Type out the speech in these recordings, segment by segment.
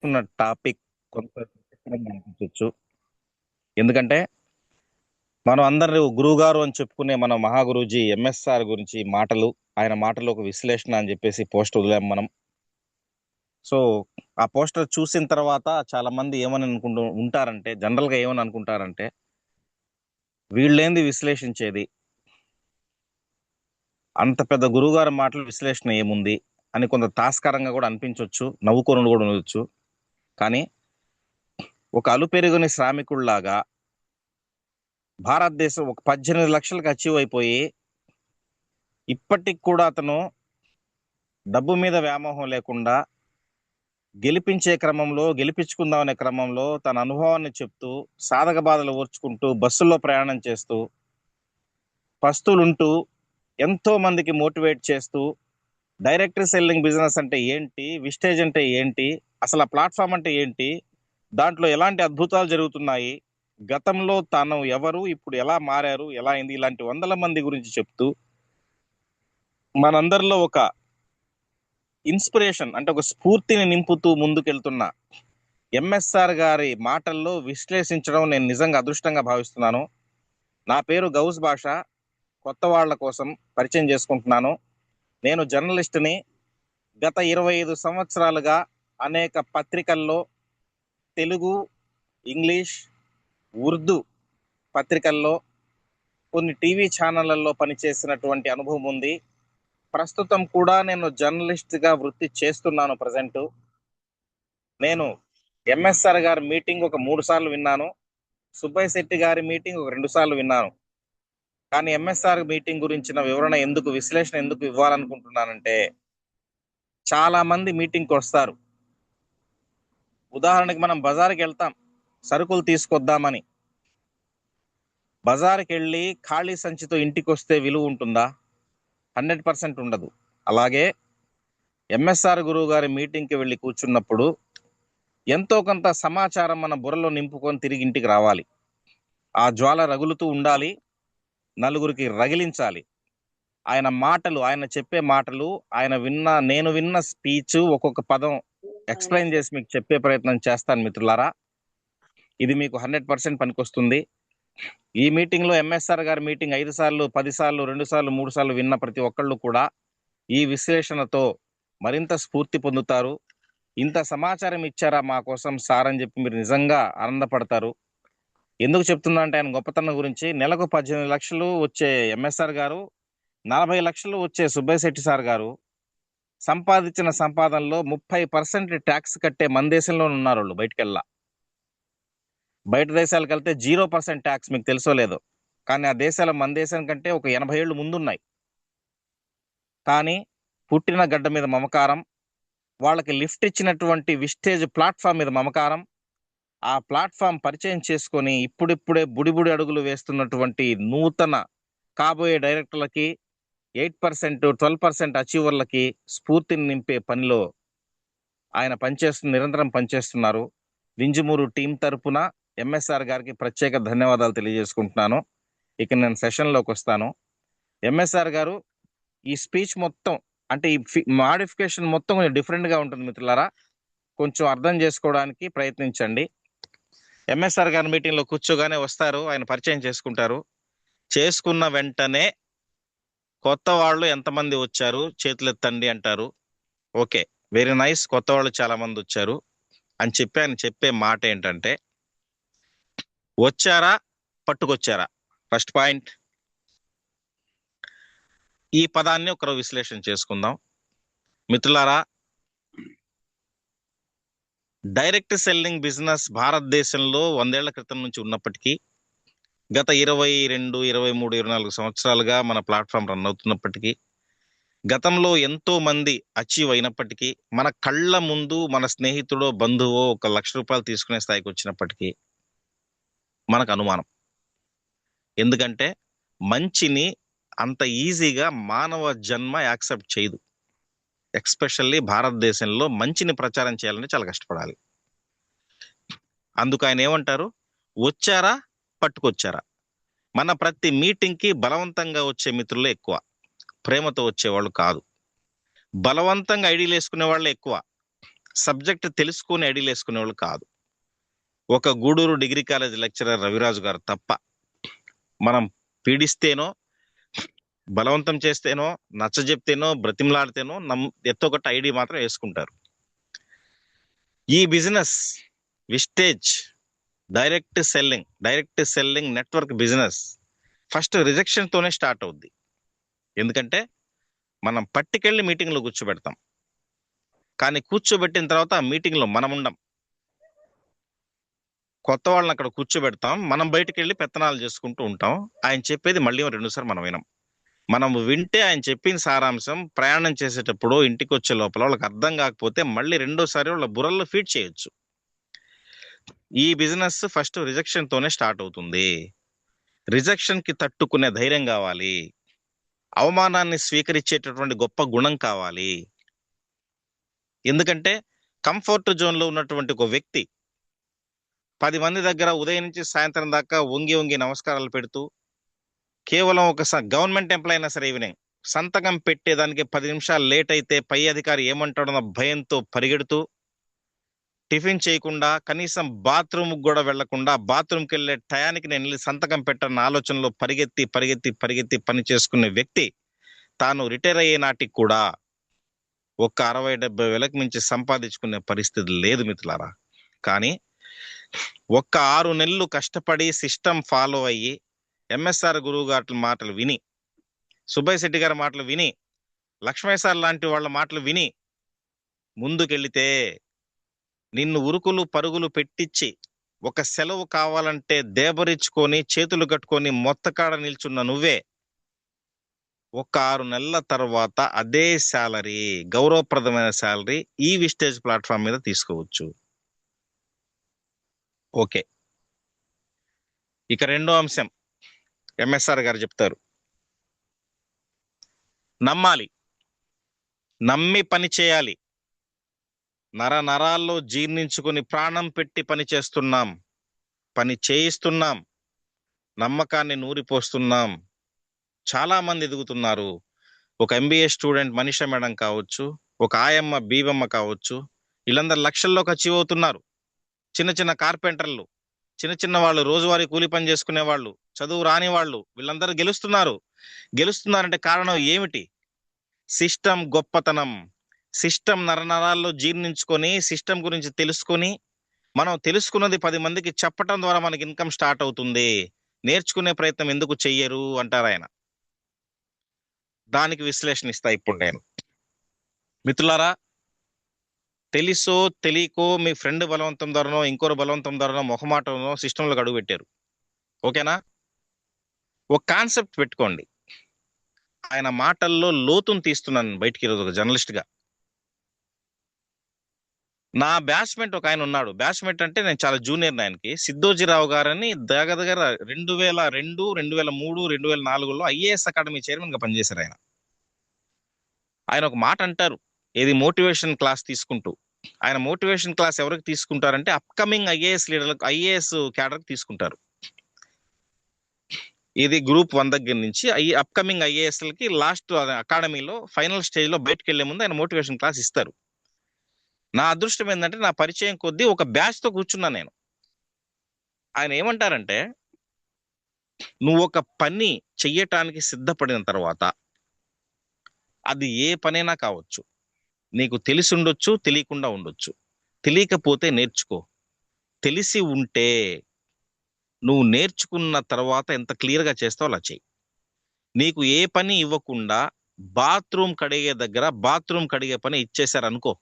ఉన్న టాపిక్ కొంత విచిత్రంగా అనిపించవచ్చు. ఎందుకంటే మనం అందరూ గురువు గారు అని చెప్పుకునే మన మహాగురూజీ ఎంఎస్ఆర్ గురించి మాటలు, ఆయన మాటలు ఒక విశ్లేషణ అని చెప్పేసి పోస్ట్ వదిలాం మనం. సో ఆ పోస్టర్ చూసిన తర్వాత చాలా మంది ఏమని అనుకుంటూ ఉంటారంటే, జనరల్ గా ఏమని అనుకుంటారంటే, వీళ్ళేంది విశ్లేషించేది, అంత పెద్ద గురువుగారి మాటలు విశ్లేషణ ఏముంది అని కొంత తాస్కరంగా కూడా అనిపించవచ్చు, నవ్వుకొని కూడా ఉండొచ్చు. కానీ ఒక అలుపెరుగని శ్రామికుల్లాగా భారతదేశం ఒక 18 లక్షలకు అచీవ్ అయిపోయి ఇప్పటికి కూడా అతను డబ్బు మీద వ్యామోహం లేకుండా గెలిపించే క్రమంలో, గెలిపించుకుందాం అనే క్రమంలో తన అనుభవాన్ని చెప్తూ, సాధక బాధలు ఓర్చుకుంటూ, బస్సుల్లో ప్రయాణం చేస్తూ, పస్తులుంటూ, ఎంతో మందికి మోటివేట్ చేస్తూ, డైరెక్ట్ సెల్లింగ్ బిజినెస్ అంటే ఏంటి, విస్టేజ్ అంటే ఏంటి, అసలు ఆ ప్లాట్ఫామ్ అంటే ఏంటి, దాంట్లో ఎలాంటి అద్భుతాలు జరుగుతున్నాయి, గతంలో తాను ఎవరు, ఇప్పుడు ఎలా మారారు, ఎలా అయింది, ఇలాంటి వందల మంది గురించి చెప్తూ మనందరిలో ఒక ఇన్స్పిరేషన్ అంటే ఒక స్ఫూర్తిని నింపుతూ ముందుకెళ్తున్న ఎంఎస్ఆర్ గారి మాటల్లో విశ్లేషించడం నేను నిజంగా అదృష్టంగా భావిస్తున్నాను. నా పేరు గౌస్ భాష. కొత్త వాళ్ళ కోసం పరిచయం చేసుకుంటున్నాను. నేను జర్నలిస్ట్ని. గత 25 సంవత్సరాలుగా అనేక పత్రికల్లో తెలుగు, ఇంగ్లీష్, ఉర్దూ పత్రికల్లో, కొన్ని టీవీ ఛానళ్లలో పనిచేసినటువంటి అనుభవం ఉంది. ప్రస్తుతం కూడా నేను జర్నలిస్ట్గా వృత్తి చేస్తున్నాను. ప్రజెంట్ నేను ఎంఎస్ఆర్ గారి మీటింగ్ ఒక 3 సార్లు విన్నాను. సుబ్బయ్య శెట్టి గారి మీటింగ్ ఒక 2 సార్లు విన్నాను. కానీ ఎంఎస్ఆర్ మీటింగ్ గురించిన వివరణ ఎందుకు, విశ్లేషణ ఎందుకు ఇవ్వాలనుకుంటున్నానంటే, చాలా మంది మీటింగ్కి వస్తారు. ఉదాహరణకి మనం బజార్కి వెళ్తాం సరుకులు తీసుకొద్దామని. బజార్కి వెళ్ళి ఖాళీ సంచితో ఇంటికి వస్తే విలువ ఉంటుందా? 100% ఉండదు. అలాగే ఎంఎస్ఆర్ గురువు గారి మీటింగ్కి వెళ్ళి కూర్చున్నప్పుడు ఎంతో కొంత సమాచారం మన బుర్రలో నింపుకొని తిరిగి ఇంటికి రావాలి. ఆ జ్వాల రగులుతూ ఉండాలి, నలుగురికి రగిలించాలి. ఆయన మాటలు, ఆయన చెప్పే మాటలు, నేను విన్న స్పీచ్, ఒక్కొక్క పదం ఎక్స్ప్లెయిన్ చేసి మీకు చెప్పే ప్రయత్నం చేస్తాను మిత్రులారా. ఇది మీకు 100% పనికొస్తుంది. ఈ మీటింగ్ లో ఎంఎస్ఆర్ గారి మీటింగ్ 5 సార్లు, 10 సార్లు, 2 సార్లు, 3 సార్లు విన్న ప్రతి ఒక్కళ్ళు కూడా ఈ విశ్లేషణతో మరింత స్ఫూర్తి పొందుతారు. ఇంత సమాచారం ఇచ్చారా మా కోసం సార్ అని చెప్పి మీరు నిజంగా ఆనందపడతారు. ఎందుకు చెప్తున్నా అంటే ఆయన గొప్పతనం గురించి. నెలకు 18 లక్షలు వచ్చే ఎంఎస్ఆర్ గారు, 40 లక్షలు వచ్చే సుబ్బయ్య శెట్టి సార్ గారు సంపాదించిన సంపాదనలో 30% ట్యాక్స్ కట్టే మన దేశంలో ఉన్నారు వాళ్ళు. బయట దేశాలకు వెళ్తే 0% ట్యాక్స్, మీకు తెలుసో లేదో. కానీ ఆ దేశాల మన దేశం కంటే ఒక 80 ఏళ్ళు ముందున్నాయి. కానీ పుట్టిన గడ్డ మీద మమకారం, వాళ్ళకి లిఫ్ట్ ఇచ్చినటువంటి విస్టేజ్ ప్లాట్ఫామ్ మీద మమకారం, ఆ ప్లాట్ఫామ్ పరిచయం చేసుకొని ఇప్పుడిప్పుడే బుడిబుడి అడుగులు వేస్తున్నటువంటి నూతన కాబోయే డైరెక్టర్లకి, 8%, 12% అచీవర్లకి స్ఫూర్తిని నింపే పనిలో ఆయన నిరంతరం పనిచేస్తున్నారు. వింజమూరు టీం తరపున ఎంఎస్ఆర్ గారికి ప్రత్యేక ధన్యవాదాలు తెలియజేసుకుంటున్నాను. ఇక నేను సెషన్లోకి వస్తాను. ఎంఎస్ఆర్ గారు ఈ స్పీచ్ మొత్తం, అంటే ఈ మాడిఫికేషన్ మొత్తం కొంచెం డిఫరెంట్ గా ఉంటుంది మిత్రులారా. కొంచెం అర్థం చేసుకోవడానికి ప్రయత్నించండి. ఎంఎస్ఆర్ గారి మీటింగ్ లో కూర్చోగానే వస్తారు, ఆయన పరిచయం చేసుకుంటారు. చేసుకున్న వెంటనే కొత్త వాళ్ళు ఎంతమంది వచ్చారు చేతులు ఎత్తండి అంటారు. ఓకే, వెరీ నైస్, కొత్త వాళ్ళు చాలా మంది వచ్చారు అని చెప్పి ఆయన చెప్పే మాట ఏంటంటే, వచ్చారా పట్టుకొచ్చారా. First point. ఈ పదాన్ని ఒకరు విశ్లేషణ చేసుకుందాం మిత్రులారా. డైరెక్ట్ సెల్లింగ్ బిజినెస్ భారతదేశంలో 100 ఏళ్ల క్రితం నుంచి ఉన్నప్పటికీ, గత 22, 23, 24 సంవత్సరాలుగా మన ప్లాట్ఫామ్ రన్ అవుతున్నప్పటికీ, గతంలో ఎంతో మంది అచీవ్ అయినప్పటికీ, మన కళ్ళ ముందు మన స్నేహితుడో బంధువో 1 లక్ష రూపాయలు తీసుకునే స్థాయికి వచ్చినప్పటికీ మనకు అనుమానం. ఎందుకంటే మంచిని అంత ఈజీగా మానవ జన్మ యాక్సెప్ట్ చేయదు. ఎక్స్పెషల్లీ భారతదేశంలో మంచిని ప్రచారం చేయాలంటే చాలా కష్టపడాలి. అందుకు ఆయన ఏమంటారు, వచ్చారా పట్టుకొచ్చారా. మన ప్రతి మీటింగ్ కి బలవంతంగా వచ్చే మిత్రులే ఎక్కువ, ప్రేమతో వచ్చేవాళ్ళు కాదు. బలవంతంగా ఐడీలు వేసుకునే వాళ్ళే ఎక్కువ, సబ్జెక్ట్ తెలుసుకొని ఐడీలు వేసుకునే వాళ్ళు కాదు. ఒక Gudur degree college lecturer Raviraju గారు తప్ప మనం పీడిస్తేనో, బలవంతం చేస్తేనో, నచ్చజెప్తేనో, బ్రతిమలాడితేనో ఎత్తొకటి ఐడి మాత్రం వేసుకుంటారు. ఈ business Vestige direct selling network business first rejection తోనే స్టార్ట్ అవుద్ది. ఎందుకంటే మనం పట్టుకెళ్ళి మీటింగ్లో కూర్చోబెడతాం, కానీ కూర్చోబెట్టిన తర్వాత ఆ మీటింగ్లో మనం ఉండం. కొత్త వాళ్ళని అక్కడ కూర్చోబెడతాం, మనం బయటకు వెళ్ళి పెత్తనాలు చేసుకుంటూ ఉంటాం. ఆయన చెప్పేది మళ్ళీ రెండుసార్లు మనం వినం. మనం వింటే ఆయన చెప్పిన సారాంశం ప్రయాణం చేసేటప్పుడు ఇంటికి వచ్చే లోపల వాళ్ళకి అర్థం కాకపోతే మళ్ళీ రెండోసారి వాళ్ళ బుర్రల్లో ఫీడ్ చేయొచ్చు. ఈ బిజినెస్ ఫస్ట్ రిజెక్షన్ తోనే స్టార్ట్ అవుతుంది. రిజెక్షన్ కి తట్టుకునే ధైర్యం కావాలి, అవమానాన్ని స్వీకరించేటటువంటి గొప్ప గుణం కావాలి. ఎందుకంటే కంఫర్ట్ జోన్ లో ఉన్నటువంటి ఒక వ్యక్తి 10 మంది దగ్గర ఉదయం నుంచి సాయంత్రం దాకా వంగి వంగి నమస్కారాలు పెడుతూ, కేవలం ఒక గవర్నమెంట్ ఎంప్లాయ్ అయినా సరే ఈవినింగ్ సంతకం పెట్టేదానికి 10 నిమిషాలు లేట్ అయితే పై అధికారి ఏమంటాడన్న భయంతో పరిగెడుతూ, టిఫిన్ చేయకుండా, కనీసం బాత్రూమ్ కూడా వెళ్లకుండా, బాత్రూమ్కి వెళ్లే టయానికి నేను వెళ్ళి సంతకం పెట్టన్న ఆలోచనలో పరిగెత్తి పరిగెత్తి పరిగెత్తి పని చేసుకునే వ్యక్తి తాను రిటైర్ అయ్యే నాటికి కూడా ఒక 60-70 వేలకు మించి సంపాదించుకునే పరిస్థితి లేదు మిత్రులారా. కానీ ఒక్క 6 నెలలు కష్టపడి సిస్టమ్ ఫాలో అయ్యి, ఎంఎస్ఆర్ గురువు గారి మాటలు విని, సుబ్బయ్య శెట్టి గారి మాటలు విని, లక్ష్మయ్య సార్ లాంటి వాళ్ళ మాటలు విని ముందుకెళ్లితే నిన్ను ఉరుకులు పరుగులు పెట్టించి ఒక సెలవు కావాలంటే దేబరించుకొని చేతులు కట్టుకొని మొత్తకాడ నిల్చున్న నువ్వే ఒక 6 నెలల తర్వాత అదే శాలరీ, గౌరవప్రదమైన శాలరీ ఈ విస్టేజ్ ప్లాట్ఫామ్ మీద తీసుకోవచ్చు. ఓకే, ఇక రెండో అంశం ఎంఎస్ఆర్ గారు చెప్తారు, నమ్మాలి, నమ్మి పని చేయాలి. నరాల్లో జీర్ణించుకుని ప్రాణం పెట్టి పని చేస్తున్నాం, పని చేయిస్తున్నాం, నమ్మకాన్ని నూరిపోస్తున్నాం. చాలా మంది ఎదుగుతున్నారు. ఒక ఎంబీఏ స్టూడెంట్ మనీషా మేడం కావచ్చు, ఒక ఆయమ్మ బీబమ్మ కావచ్చు, వీళ్ళందరూ లక్షల్లోకి అచీవ్ అవుతున్నారు. చిన్న చిన్న కార్పెంటర్లు, చిన్న చిన్న వాళ్ళు, రోజువారీ కూలి పని చేసుకునే వాళ్ళు, చదువు రాని వాళ్ళు, వీళ్ళందరూ గెలుస్తున్నారంటే కారణం ఏమిటి? సిస్టమ్ గొప్పతనం. సిస్టమ్ నరాల్లో జీర్ణించుకొని, సిస్టమ్ గురించి తెలుసుకొని, మనం తెలుసుకున్నది 10 మందికి చెప్పటం ద్వారా మనకి ఇన్కమ్ స్టార్ట్ అవుతుంది. నేర్చుకునే ప్రయత్నం ఎందుకు చెయ్యరు అంటారు ఆయన. దానికి విశ్లేషణ ఇస్తా ఇప్పుడు నేను. మిత్రులారా, తెలుసో తెలియకో మీ ఫ్రెండ్ బలవంతం ద్వారానో, ఇంకోరు బలవంతం ద్వారానో, మొహమాటంలో సిస్టంలోకి అడుగు పెట్టారు. ఓకేనా? ఒక కాన్సెప్ట్ పెట్టుకోండి. ఆయన మాటల్లో లోతును తీస్తున్నాను బయటికి ఈరోజు ఒక జర్నలిస్ట్ గా. నా బ్యాచ్మెంట్ ఒక ఆయన ఉన్నాడు. బ్యాచ్మెంట్ అంటే నేను చాలా జూనియర్ ఆయనకి. సిద్ధోజీరావు గారని దగ్గర 2002, 2003, 2004లో ఐఏఎస్ అకాడమీ చైర్మన్ గా పనిచేశారు ఆయన. ఆయన ఒక మాట అంటారు, ఏది మోటివేషన్ క్లాస్ తీసుకుంటూ. ఆయన మోటివేషన్ క్లాస్ ఎవరికి తీసుకుంటారంటే అప్కమింగ్ ఐఏఎస్ లీడర్లకు, ఐఏఎస్ క్యాడర్ తీసుకుంటారు. ఇది గ్రూప్ 1 దగ్గర నుంచి అప్కమింగ్ ఐఏఎస్ లకి లాస్ట్ అకాడమీలో ఫైనల్ స్టేజ్ లో బయటకు వెళ్లే ముందు ఆయన మోటివేషన్ క్లాస్ ఇస్తారు. నా అదృష్టం ఏంటంటే నా పరిచయం కొద్దీ ఒక బ్యాచ్ తో కూర్చున్నా నేను. ఆయన ఏమంటారంటే, నువ్వు ఒక పని చెయ్యటానికి సిద్ధపడిన తర్వాత, అది ఏ పనైనా కావచ్చు, నీకు తెలిసి ఉండొచ్చు, తెలియకుండా ఉండొచ్చు, తెలియకపోతే నేర్చుకో, తెలిసి ఉంటే నువ్వు నేర్చుకున్న తర్వాత ఎంత క్లియర్ గా చేస్తావు అలా చెయ్యి. నీకు ఏ పని ఇవ్వకుండా బాత్రూమ్ కడిగే దగ్గర బాత్రూమ్ కడిగే పని ఇచ్చేశారనుకో,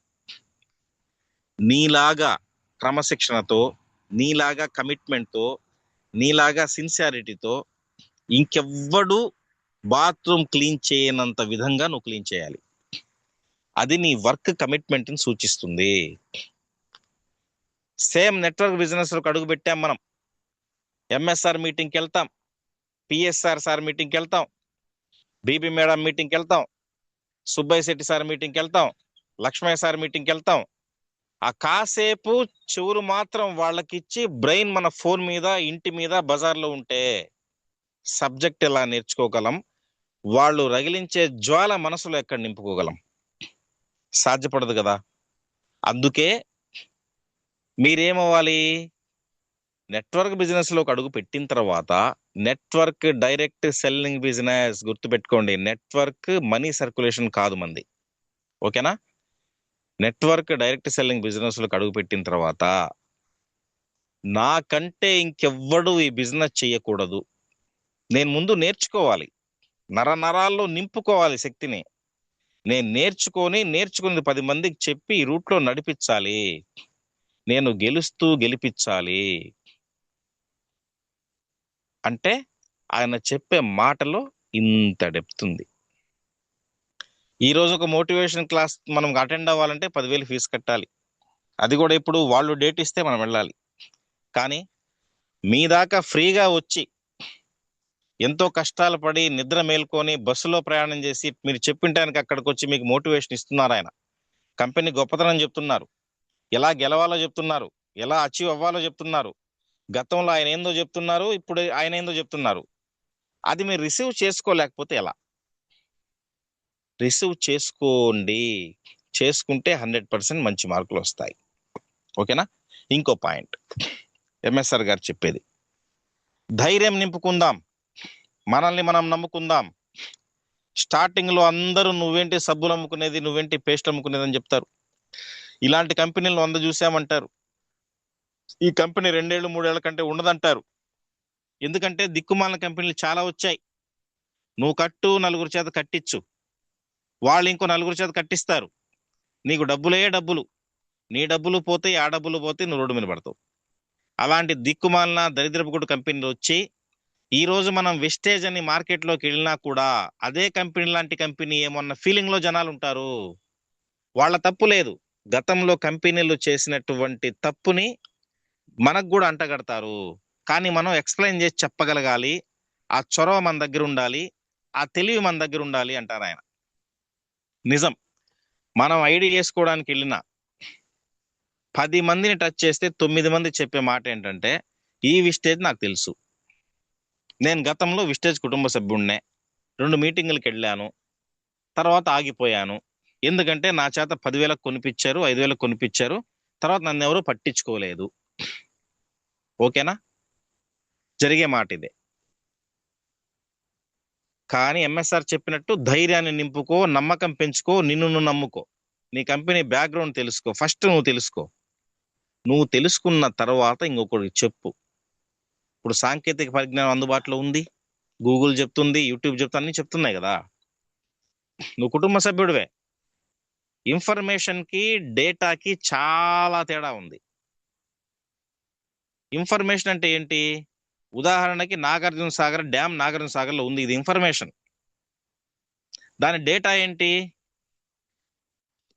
నీలాగా క్రమశిక్షణతో, నీలాగా కమిట్మెంట్తో, నీలాగా సిన్సియారిటీతో ఇంకెవ్వడు బాత్రూమ్ క్లీన్ చేయనంత విధంగా నువ్వు క్లీన్ చేయాలి. అది నీ వర్క్ కమిట్మెంట్ ని సూచిస్తుంది. సేమ్ నెట్వర్క్ బిజినెస్ లో అడుగు పెట్టాం మనం. ఎంఎస్ఆర్ మీటింగ్కి వెళ్తాం, పిఎస్ఆర్ సార్ మీటింగ్కి వెళ్తాం, బీబీ మేడం మీటింగ్కి వెళ్తాం, సుబ్బయ్య శెట్టి సార్ మీటింగ్కి వెళ్తాం, లక్ష్మయ్య సార్ మీటింగ్కి వెళ్తాం. ఆ కాసేపు చెవులు మాత్రం వాళ్ళకిచ్చి బ్రెయిన్ మన ఫోన్ మీద, ఇంటి మీద, బజార్లో ఉంటే సబ్జెక్ట్ ఎలా నేర్చుకోగలం? వాళ్ళు రగిలించే జ్వాల మనసులో ఎక్కడ నింపుకోగలం? సాధ్యపడదు కదా. అందుకే మీరేమవ్వాలి, నెట్వర్క్ బిజినెస్ లోకి అడుగు పెట్టిన తర్వాత నెట్వర్క్ డైరెక్ట్ సెల్లింగ్ బిజినెస్ గుర్తుపెట్టుకోండి. నెట్వర్క్ మనీ సర్క్యులేషన్ కాదు మంది. ఓకేనా? నెట్వర్క్ డైరెక్ట్ సెల్లింగ్ బిజినెస్ లోకి అడుగు పెట్టిన తర్వాత నాకంటే ఇంకెవ్వడు ఈ బిజినెస్ చేయకూడదు. నేను ముందు నేర్చుకోవాలి, నరాల్లో నింపుకోవాలి శక్తిని. నేను నేర్చుకుని 10 మందికి చెప్పి ఈ రూట్లో నడిపించాలి. నేను గెలుస్తూ గెలిపించాలి అంటే ఆయన చెప్పే మాటలో ఇంత డెప్త్ ఉంది. ఈ రోజు ఒక మోటివేషన్ క్లాస్ మనం అటెండ్ అవ్వాలంటే 10,000 ఫీజు కట్టాలి. అది కూడా ఇప్పుడు వాళ్ళు డేట్ ఇస్తే మనం వెళ్ళాలి. కానీ మీ దాకా ఫ్రీగా వచ్చి ఎంతో కష్టాలు పడి నిద్ర మేల్కొని బస్సులో ప్రయాణం చేసి మీరు చెప్పింటానికి అక్కడికి వచ్చి మీకు మోటివేషన్ ఇస్తున్నారు. ఆయన కంపెనీ గొప్పతనం చెప్తున్నారు, ఎలా గెలవాలో చెప్తున్నారు, ఎలా అచీవ్ అవ్వాలో చెప్తున్నారు. గతంలో ఆయన ఏందో చెప్తున్నారు, ఇప్పుడు ఆయన ఏందో చెప్తున్నారు. అది మీరు రిసీవ్ చేసుకోలేకపోతే ఎలా? రిసీవ్ చేసుకోండి, చేసుకుంటే 100% మంచి మార్కులు వస్తాయి. ఓకేనా? ఇంకో పాయింట్ ఎంఎస్ఆర్ గారు చెప్పేది, ధైర్యం నింపుకుందాం, మనల్ని మనం నమ్ముకుందాం. స్టార్టింగ్ లో అందరూ నువ్వేంటి సబ్బులు అమ్ముకునేది, నువ్వేంటి పేస్ట్ అమ్ముకునేది అని చెప్తారు. ఇలాంటి కంపెనీలు 100 చూసామంటారు. ఈ కంపెనీ 2 ఏళ్ళు 3 ఏళ్ల కంటే ఉండదంటారు. ఎందుకంటే దిక్కుమాలిన కంపెనీలు చాలా వచ్చాయి. నువ్వు కట్టు, నలుగురు చేత కట్టించు, వాళ్ళు ఇంకో నలుగురు చేత కట్టిస్తారు. నీకు డబ్బులే డబ్బులు, నీ డబ్బులు పోతే ఆ డబ్బులు పోతే నువ్వు రోడ్డు మీద పడతావు. అలాంటి దిక్కుమాలిన దరిద్రపుకుడు కంపెనీలు వచ్చి ఈ రోజు మనం వెస్టేజ్ అని మార్కెట్లోకి వెళ్ళినా కూడా అదే కంపెనీ లాంటి కంపెనీ ఏమన్నా ఫీలింగ్ లో జనాలు ఉంటారు. వాళ్ళ తప్పు లేదు, గతంలో కంపెనీలు చేసినటువంటి తప్పుని మనకు కూడా అంటగడతారు. కానీ మనం ఎక్స్ప్లెయిన్ చేసి చెప్పగలగాలి, ఆ చొరవ మన దగ్గర ఉండాలి, ఆ తెలివి మన దగ్గర ఉండాలి అంటారు ఆయన. నిజం. మనం ఐడి చేసుకోవడానికి వెళ్ళిన 10 మందిని టచ్ చేస్తే 9 మంది చెప్పే మాట ఏంటంటే ఈ విస్టేజ్ నాకు తెలుసు, నేను గతంలో విస్టేజ్ కుటుంబ సభ్యుడినే, 2 మీటింగులకు వెళ్ళాను, తర్వాత ఆగిపోయాను. ఎందుకంటే నా చేత 10,000 కొనిపించారు, 5,000 కొనిపించారు, తర్వాత నన్ను ఎవరు పట్టించుకోలేదు. ఓకేనా? జరిగే మాట ఇదే. కానీ ఎంఎస్ఆర్ చెప్పినట్టు ధైర్యాన్ని నింపుకో, నమ్మకం పెంచుకో, నిన్ను నువ్వు నమ్ముకో, నీ కంపెనీ బ్యాక్గ్రౌండ్ తెలుసుకో. ఫస్ట్ నువ్వు తెలుసుకో. నువ్వు తెలుసుకున్న తర్వాత ఇంకొకరికి చెప్పు. ఇప్పుడు సాంకేతిక పరిజ్ఞానం అందుబాటులో ఉంది, గూగుల్ చెప్తుంది, యూట్యూబ్ చెప్తుంది, అన్ని చెప్తున్నాయి కదా. నువ్వు కుటుంబ సభ్యుడివే. ఇన్ఫర్మేషన్ కి డేటాకి చాలా తేడా ఉంది. ఇన్ఫర్మేషన్ అంటే ఏంటి? ఉదాహరణకి నాగార్జున సాగర్ డ్యామ్ నాగార్జున సాగర్ లో ఉంది, ఇది ఇన్ఫర్మేషన్. దాని డేటా ఏంటి?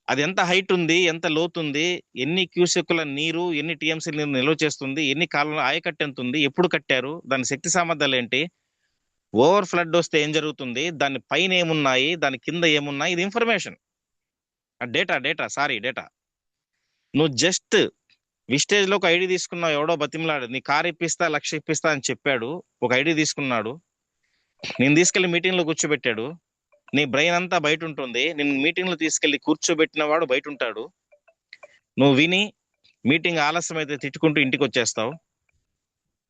అది ఎంత హైట్ ఉంది, ఎంత లోతుంది, ఎన్ని క్యూసెక్కుల నీరు, ఎన్ని టీఎంసీ నీరు నిల్వ చేస్తుంది, ఎన్ని కాలంలో ఆయకట్టు ఎంత ఉంది, ఎప్పుడు కట్టారు, దాని శక్తి సామర్థ్యాలు ఏంటి, ఓవర్ ఫ్లడ్ వస్తే ఏం జరుగుతుంది, దాని పైన ఏమున్నాయి, దాని కింద ఏమున్నాయి, ఇది ఇన్ఫర్మేషన్. డేటా. నువ్వు జస్ట్ విస్టేజ్ లో ఒక ఐడి తీసుకున్నావు, ఎవడో బతిమలాడు నీ కార్ ఇప్పిస్తా, 1,00,000 ఇప్పిస్తా అని చెప్పాడు, ఒక ఐడి తీసుకున్నాడు, నేను తీసుకెళ్లి మీటింగ్ లో కూర్చోబెట్టాడు. నీ బ్రెయిన్ అంతా బయట ఉంటుంది, నేను మీటింగ్ లో తీసుకెళ్లి కూర్చోబెట్టిన వాడు బయట ఉంటాడు. నువ్వు విని మీటింగ్ ఆలస్యం అయితే తిట్టుకుంటూ ఇంటికి వచ్చేస్తావు.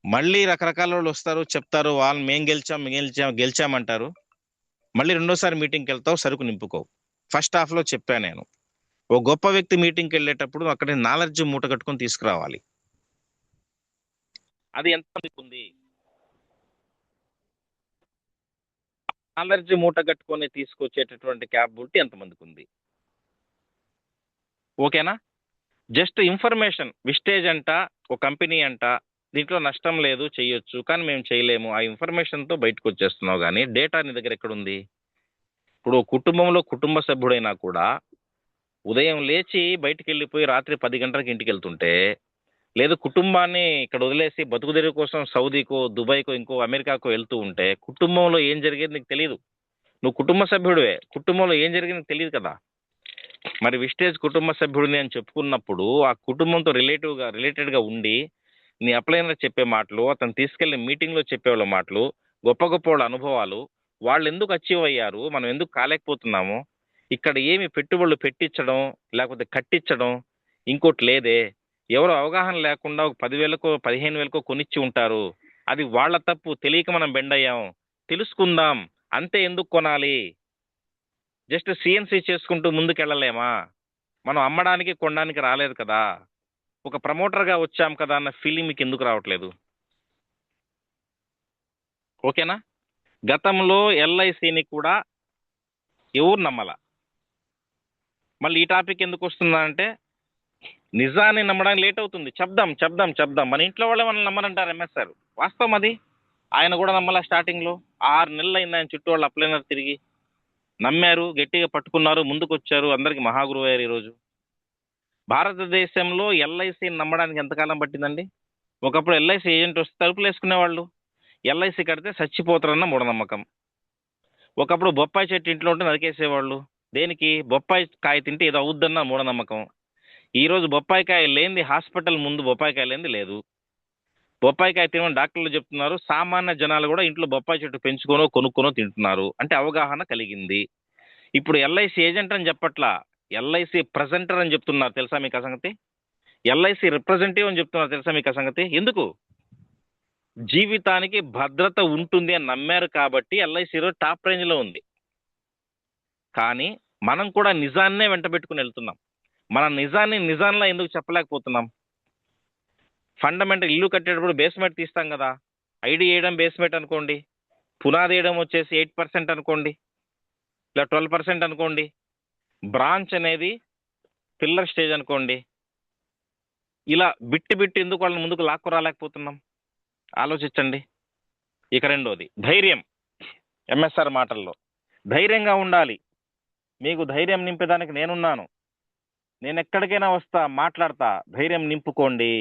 మళ్ళీ రకరకాల వాళ్ళు వస్తారు, చెప్తారు వాళ్ళు మేం గెలిచామంటారు. మళ్ళీ రెండోసారి మీటింగ్కి వెళ్తావు, సరుకు నింపుకోవు. ఫస్ట్ హాఫ్ లో చెప్పాను నేను, ఓ గొప్ప వ్యక్తి మీటింగ్కి వెళ్ళేటప్పుడు అక్కడ నాలెడ్జ్ మూట కట్టుకొని తీసుకురావాలి. అది ఎంత ఉంది? నాలెడ్జ్ మూట కట్టుకొని తీసుకొచ్చేటటువంటి క్యాపబిలిటీ ఎంతమందికి ఉంది? ఓకేనా? జస్ట్ ఇన్ఫర్మేషన్, విస్టేజ్ అంట, ఒక కంపెనీ అంట, దీంట్లో నష్టం లేదు, చేయొచ్చు, కానీ మేము చేయలేము, ఆ ఇన్ఫర్మేషన్ తో బయటకు వచ్చేస్తున్నావు. కానీ డేటా నీ దగ్గర ఎక్కడుంది? ఇప్పుడు కుటుంబంలో కుటుంబ సభ్యుడైనా కూడా ఉదయం లేచి బయటికి వెళ్ళిపోయి రాత్రి 10 గంటలకు ఇంటికి వెళ్తుంటే, లేదు కుటుంబాన్ని ఇక్కడ వదిలేసి బతుకు తెరువు కోసం సౌదీకో, దుబాయ్కో, ఇంకో అమెరికాకో వెళ్తూ ఉంటే కుటుంబంలో ఏం జరిగేది నీకు తెలియదు. నువ్వు కుటుంబ సభ్యుడివే, కుటుంబంలో ఏం జరిగింది నీకు తెలియదు కదా. మరి విస్టేజ్ కుటుంబ సభ్యుడిని అని చెప్పుకున్నప్పుడు ఆ కుటుంబంతో రిలేటెడ్ గా ఉండి నీ అప్లైనర్ చెప్పే మాటలు, అతను తీసుకెళ్లి మీటింగ్ లో చెప్పేవాళ్ళ మాటలు, గొప్ప గొప్ప వాళ్ళ అనుభవాలు, వాళ్ళు ఎందుకు అచీవ్ అయ్యారు, మనం ఎందుకు కాలేకపోతున్నాము, ఇక్కడ ఏమి పెట్టుబడులు పెట్టించడం లేకపోతే కట్టించడం, ఇంకోటి లేదే. ఎవరు అవగాహన లేకుండా ఒక 10,000కో 15,000కో కొనిచ్చి ఉంటారు. అది వాళ్ళ తప్పు, తెలియక మనం బెండ్ అయ్యాం. తెలుసుకుందాం. అంతే, ఎందుకు కొనాలి? జస్ట్ సిఎన్సి చేసుకుంటూ ముందుకెళ్ళలేమా? మనం అమ్మడానికి కొనడానికి రాలేదు కదా, ఒక ప్రమోటర్గా వచ్చాం కదా అన్న ఫీలింగ్ మీకు ఎందుకు రావట్లేదు? ఓకేనా? గతంలో ఎల్ఐసిని కూడా ఎవరు నమ్మల. మళ్ళీ ఈ టాపిక్ ఎందుకు వస్తుందంటే, నిజాన్ని నమ్మడానికి లేట్ అవుతుంది. చెప్దాం చెప్దాం చెప్దాం. మన ఇంట్లో వాళ్ళే మనల్ని నమ్మరంటారు ఎంఎస్ఆర్. వాస్తవం అది. ఆయన కూడా నమ్మలా స్టార్టింగ్లో. 6 నెలలు అయింది ఆయన చుట్టూ వాళ్ళు అప్లైనర్ తిరిగి. నమ్మారు, గట్టిగా పట్టుకున్నారు, ముందుకు వచ్చారు, అందరికి మహాగురువు అయ్యారు. ఈరోజు భారతదేశంలో ఎల్ఐసిని నమ్మడానికి ఎంతకాలం పట్టిందండి? ఒకప్పుడు ఎల్ఐసి ఏజెంట్ వస్తే తలుపులు వేసుకునేవాళ్ళు. ఎల్ఐసి కడితే చచ్చిపోతారన్న మూఢనమ్మకం. ఒకప్పుడు బొప్పాయి చెట్టు ఇంట్లో ఉంటే నరికేసేవాళ్ళు. దేనికి? బొప్పాయి కాయ తింటే ఏదో అవుద్దన్న మూఢనమ్మకం. ఈ రోజు బొప్పాయి కాయ లేనిది హాస్పిటల్ ముందు బొప్పాయి కాయ లేనిది లేదు. బొప్పాయి కాయ తినమని డాక్టర్లు చెప్తున్నారు. సామాన్య జనాలు కూడా ఇంట్లో బొప్పాయి చెట్టు పెంచుకోనో కొనుక్కోనో తింటున్నారు. అంటే అవగాహన కలిగింది. ఇప్పుడు ఎల్ఐసి ఏజెంట్ అని చెప్పట్లా, ఎల్ఐసి ప్రెజెంటర్ అని చెప్తున్నారు. తెలుసా మీకు ఆ సంగతి? ఎల్ఐసి రిప్రజెంటేటివ్ అని చెప్తున్నారు. తెలుసా మీకు ఆ సంగతి? ఎందుకు? జీవితానికి భద్రత ఉంటుంది అని నమ్మారు కాబట్టి ఎల్ఐసిలో టాప్ రేంజ్లో ఉంది. కానీ మనం కూడా నిజాన్నే వెంట పెట్టుకుని వెళ్తున్నాం. మన నిజాన్ని నిజాన్లా ఎందుకు చెప్పలేకపోతున్నాం? ఫండమెంటల్ ఇల్లు కట్టేటప్పుడు బేస్మెంట్ తీస్తాం కదా, ఐడి వేయడం బేస్మెంట్ అనుకోండి, పునాది వేయడం వచ్చేసి 8% అనుకోండి, ఇలా 12% అనుకోండి, బ్రాంచ్ అనేది పిల్లర్ స్టేజ్ అనుకోండి. ఇలా బిట్టి బిట్టి ఎందుకు వాళ్ళని ముందుకు లాక్కు రాలేకపోతున్నాం? ఆలోచించండి. ఇక రెండోది ధైర్యం. ఎంఎస్ఆర్ మాటల్లో ధైర్యంగా ఉండాలి. మీకు ధైర్యం నింపేదానికి నేనున్నాను. నేను ఎక్కడికైనా వస్తా, మాట్లాడతా. ధైర్యం నింపుకోండి.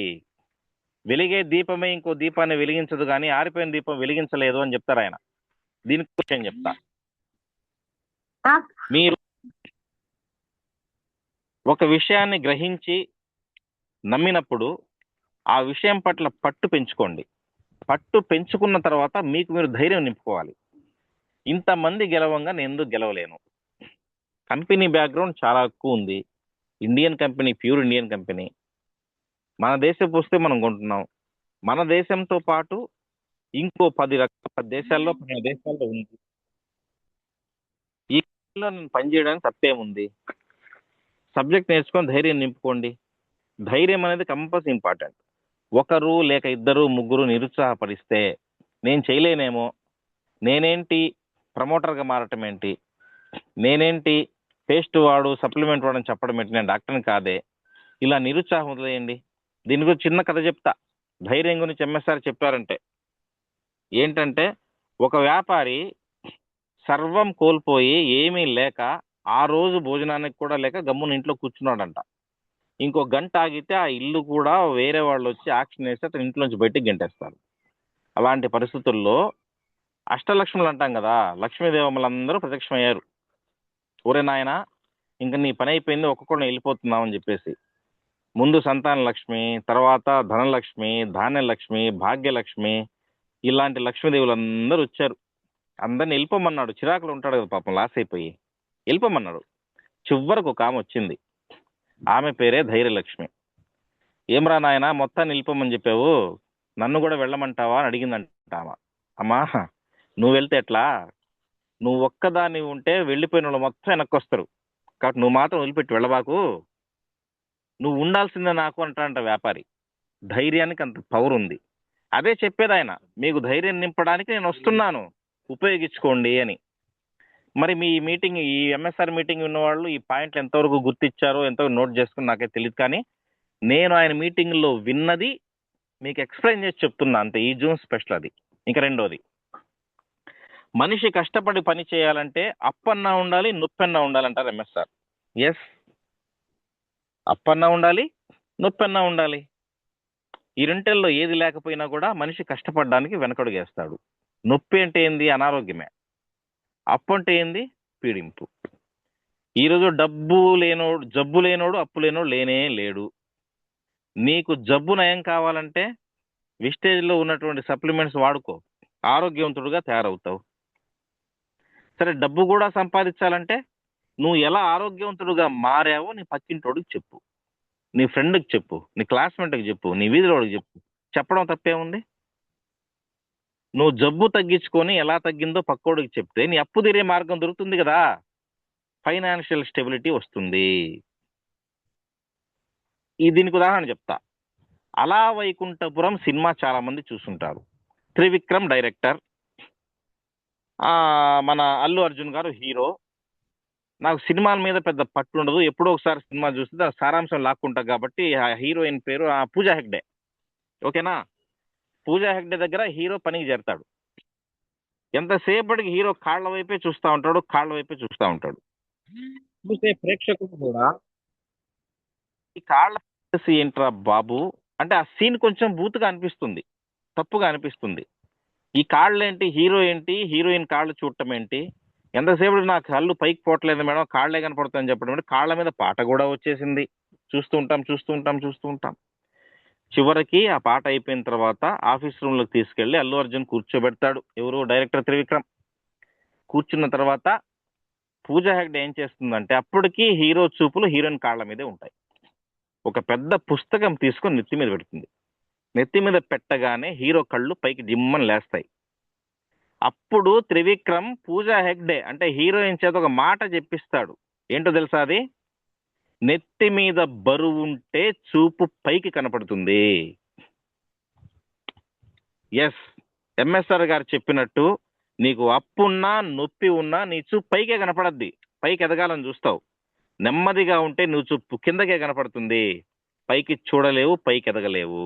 వెలిగే దీపమే ఇంకో దీపాన్ని వెలిగించదు, కానీ ఆరిపోయిన దీపం వెలిగించలేదు అని చెప్తారు ఆయన. దీనికి విషయం చెప్తా. మీరు ఒక విషయాన్ని గ్రహించి నమ్మినప్పుడు ఆ విషయం పట్ల పట్టు పెంచుకోండి. పట్టు పెంచుకున్న తర్వాత మీకు మీరు ధైర్యం నింపుకోవాలి. ఇంతమంది గెలవంగా నేను ఎందుకు గెలవలేను? కంపెనీ బ్యాక్గ్రౌండ్ చాలా ఎక్కువ ఉంది. Indian company, pure Indian company. మన దేశపు వస్తే మనం కొంటున్నాం. మన దేశంతో పాటు ఇంకో 10 దేశాల్లో 10 దేశాల్లో ఉంది. ఈ కంపెనీలో నేను పనిచేయడానికి తప్పేముంది? సబ్జెక్ట్ నేర్చుకొని ధైర్యం నింపుకోండి. ధైర్యం అనేది కంపల్సరీ ఇంపార్టెంట్. ఒకరు లేక ఇద్దరు ముగ్గురు నిరుత్సాహపరిస్తే నేను చేయలేనేమో, నేనేంటి ప్రమోటర్గా మారటం ఏంటి, నేనేంటి పేస్ట్ వాడు సప్లిమెంట్ వాడని చెప్పడం ఏంటి, నేను డాక్టర్ని కాదే, ఇలా నిరుత్సాహం వదిలేయండి. దీని గురించి చిన్న కథ చెప్తా. ధైర్యం గురించి ఎంఎస్ఆర్ చెప్పారంటే ఏంటంటే, ఒక వ్యాపారి సర్వం కోల్పోయి ఏమీ లేక ఆ రోజు భోజనానికి కూడా లేక గమ్మున ఇంట్లో కూర్చున్నాడంట. ఇంకో గంట ఆగితే ఆ ఇల్లు కూడా వేరే వాళ్ళు వచ్చి యాక్షన్ వేసి అతను ఇంట్లోంచి బయటికి గెంటేస్తారు. అలాంటి పరిస్థితుల్లో అష్టలక్ష్ములు అంటాం కదా, లక్ష్మీదేవమ్మలందరూ ప్రత్యక్షమయ్యారు. ఊరే నాయన, ఇంక నీ పని అయిపోయింది, ఒక్కొక్కరిని వెళ్ళిపోతున్నాం అని చెప్పేసి. ముందు సంతాన లక్ష్మి, తర్వాత ధనలక్ష్మి, ధాన్యలక్ష్మి, భాగ్యలక్ష్మి, ఇలాంటి లక్ష్మీదేవులందరూ వచ్చారు. అందరిని వెళ్ళిపోమన్నాడు. చిరాకులు ఉంటాడు కదా పాపం, లాస్ అయిపోయి వెళ్ళిపోమన్నాడు. చివరకు ఒక ఆమె వచ్చింది. ఆమె పేరే ధైర్యలక్ష్మి. ఏమ్రా నాయన, మొత్తాన్ని వెళ్ళిపోమని చెప్పావు, నన్ను కూడా వెళ్ళమంటావా అని అడిగిందంట ఆమె. అమ్మా, నువ్వు వెళ్తే ఎట్లా? నువ్వు ఒక్కదాన్ని ఉంటే వెళ్ళిపోయిన వాళ్ళు మొత్తం వెనక్కి వస్తారు, కాబట్టి నువ్వు మాత్రం వదిలిపెట్టి వెళ్ళబాకు, నువ్వు ఉండాల్సిందే నాకు అంటాడంట వ్యాపారి. ధైర్యానికి అంత పవర్ ఉంది. అదే చెప్పేది ఆయన, మీకు ధైర్యం నింపడానికి నేను వస్తున్నాను, ఉపయోగించుకోండి అని. మరి మీ మీటింగ్, ఈ ఎంఎస్ఆర్ మీటింగ్ ఉన్నవాళ్ళు ఈ పాయింట్లు ఎంతవరకు గుర్తించారో, ఎంతవరకు నోట్ చేసుకుని నాకే తెలియదు. కానీ నేను ఆయన మీటింగ్లో విన్నది మీకు ఎక్స్ప్లెయిన్ చేసి చెప్తున్నా అంతే. ఈ జూన్ స్పెషల్ అది. ఇంకా రెండోది, మనిషి కష్టపడి పని చేయాలంటే అప్పన్నా ఉండాలి, నొప్పన్నా ఉండాలంటారు ఎంఎస్ఆర్. ఎస్, అప్పన్నా ఉండాలి, నొప్పన్నా ఉండాలి. ఈ రెంటిల్లో ఏది లేకపోయినా కూడా మనిషి కష్టపడడానికి వెనకడుగేస్తాడు. నొప్పి అంటే ఏంది? అనారోగ్యమే. అప్పు అంటే ఏంది? పీడింపు. ఈరోజు జబ్బు లేనోడు అప్పు లేనోడు లేనే లేడు. నీకు జబ్బు నయం కావాలంటే విస్టేజ్లో ఉన్నటువంటి సప్లిమెంట్స్ వాడుకో, ఆరోగ్యవంతుడుగా తయారవుతావు. సరే, డబ్బు కూడా సంపాదించాలంటే నువ్వు ఎలా ఆరోగ్యవంతుడుగా మారావో నీ పక్కింటోడికి చెప్పు. నీ ఫ్రెండ్కి చెప్పు, నీ క్లాస్మేట్కి చెప్పు, నీ వీధిలో వాడికి చెప్పు. చెప్పడం తప్పేముంది? నువ్వు జబ్బు తగ్గించుకొని ఎలా తగ్గిందో పక్కోడికి చెప్తే నీ అప్పు తీరే మార్గం దొరుకుతుంది కదా, ఫైనాన్షియల్ స్టెబిలిటీ వస్తుంది. దీనికి ఉదాహరణ చెప్తా. అలా వైకుంఠపురం సినిమా చాలా మంది చూసుంటారు. త్రివిక్రమ్ డైరెక్టర్, మన అల్లు అర్జున్ గారు హీరో. నాకు సినిమాల మీద పెద్ద పట్టు ఉండదు, ఎప్పుడో ఒకసారి సినిమా చూస్తే దాని సారాంశం లాక్కుంటా కాబట్టి. ఆ హీరోయిన్ పేరు పూజా హెగ్డే. ఓకేనా? పూజా హెగ్డే దగ్గర హీరో పనికి చేరతాడు. ఎంతసేపటికి హీరో కాళ్ళ వైపే చూస్తూ ఉంటాడు, కాళ్ళ వైపే చూస్తూ ఉంటాడు. చూసే ప్రేక్షకుడు కూడా ఈ కాళ్ళ ఏంట్రా బాబు అంటే ఆ సీన్ కొంచెం బూతుగా అనిపిస్తుంది, తప్పుగా అనిపిస్తుంది. ఈ కాళ్ళు ఏంటి, హీరో ఏంటి, హీరోయిన్ కాళ్ళు చూడటం ఏంటి, ఎంతసేపు నా కళ్ళు పైకి పోవట్లేదు మేడం, కాళ్ళే కనపడుతుందని చెప్పడం అంటే. కాళ్ళ మీద పాట కూడా వచ్చేసింది. చూస్తూ ఉంటాం చూస్తూ ఉంటాం చూస్తూ ఉంటాం. చివరికి ఆ పాట అయిపోయిన తర్వాత ఆఫీస్ రూమ్ లోకి తీసుకెళ్లి అల్లు అర్జున్ కూర్చోబెడతాడు. ఎవరు? డైరెక్టర్ త్రివిక్రమ్. కూర్చున్న తర్వాత పూజా హెగ్డే ఏం చేస్తుందంటే అప్పటికి హీరో చూపులు హీరోయిన్ కాళ్ళ మీదే ఉంటాయి. ఒక పెద్ద పుస్తకం తీసుకొని నెత్తి మీద పెడుతుంది. నెత్తి మీద పెట్టగానే హీరో కళ్ళు పైకి జిమ్మని లేస్తాయి. అప్పుడు త్రివిక్రమ్ పూజా హెగ్డే అంటే హీరోయిన్ చేత ఒక మాట చెప్పిస్తాడు. ఏంటో తెలుసా అది? నెత్తి మీద బరువు ఉంటే చూపు పైకి కనపడుతుంది. ఎస్, ఎంఎస్ఆర్ గారు చెప్పినట్టు నీకు అప్పున్నా నొప్పి ఉన్నా నీ చూపు పైకే కనపడద్ది. పైకి ఎదగాలని చూస్తావు. నెమ్మదిగా ఉంటే నువ్వు చూపు కిందకే కనపడుతుంది. పైకి చూడలేవు, పైకి ఎదగలేవు.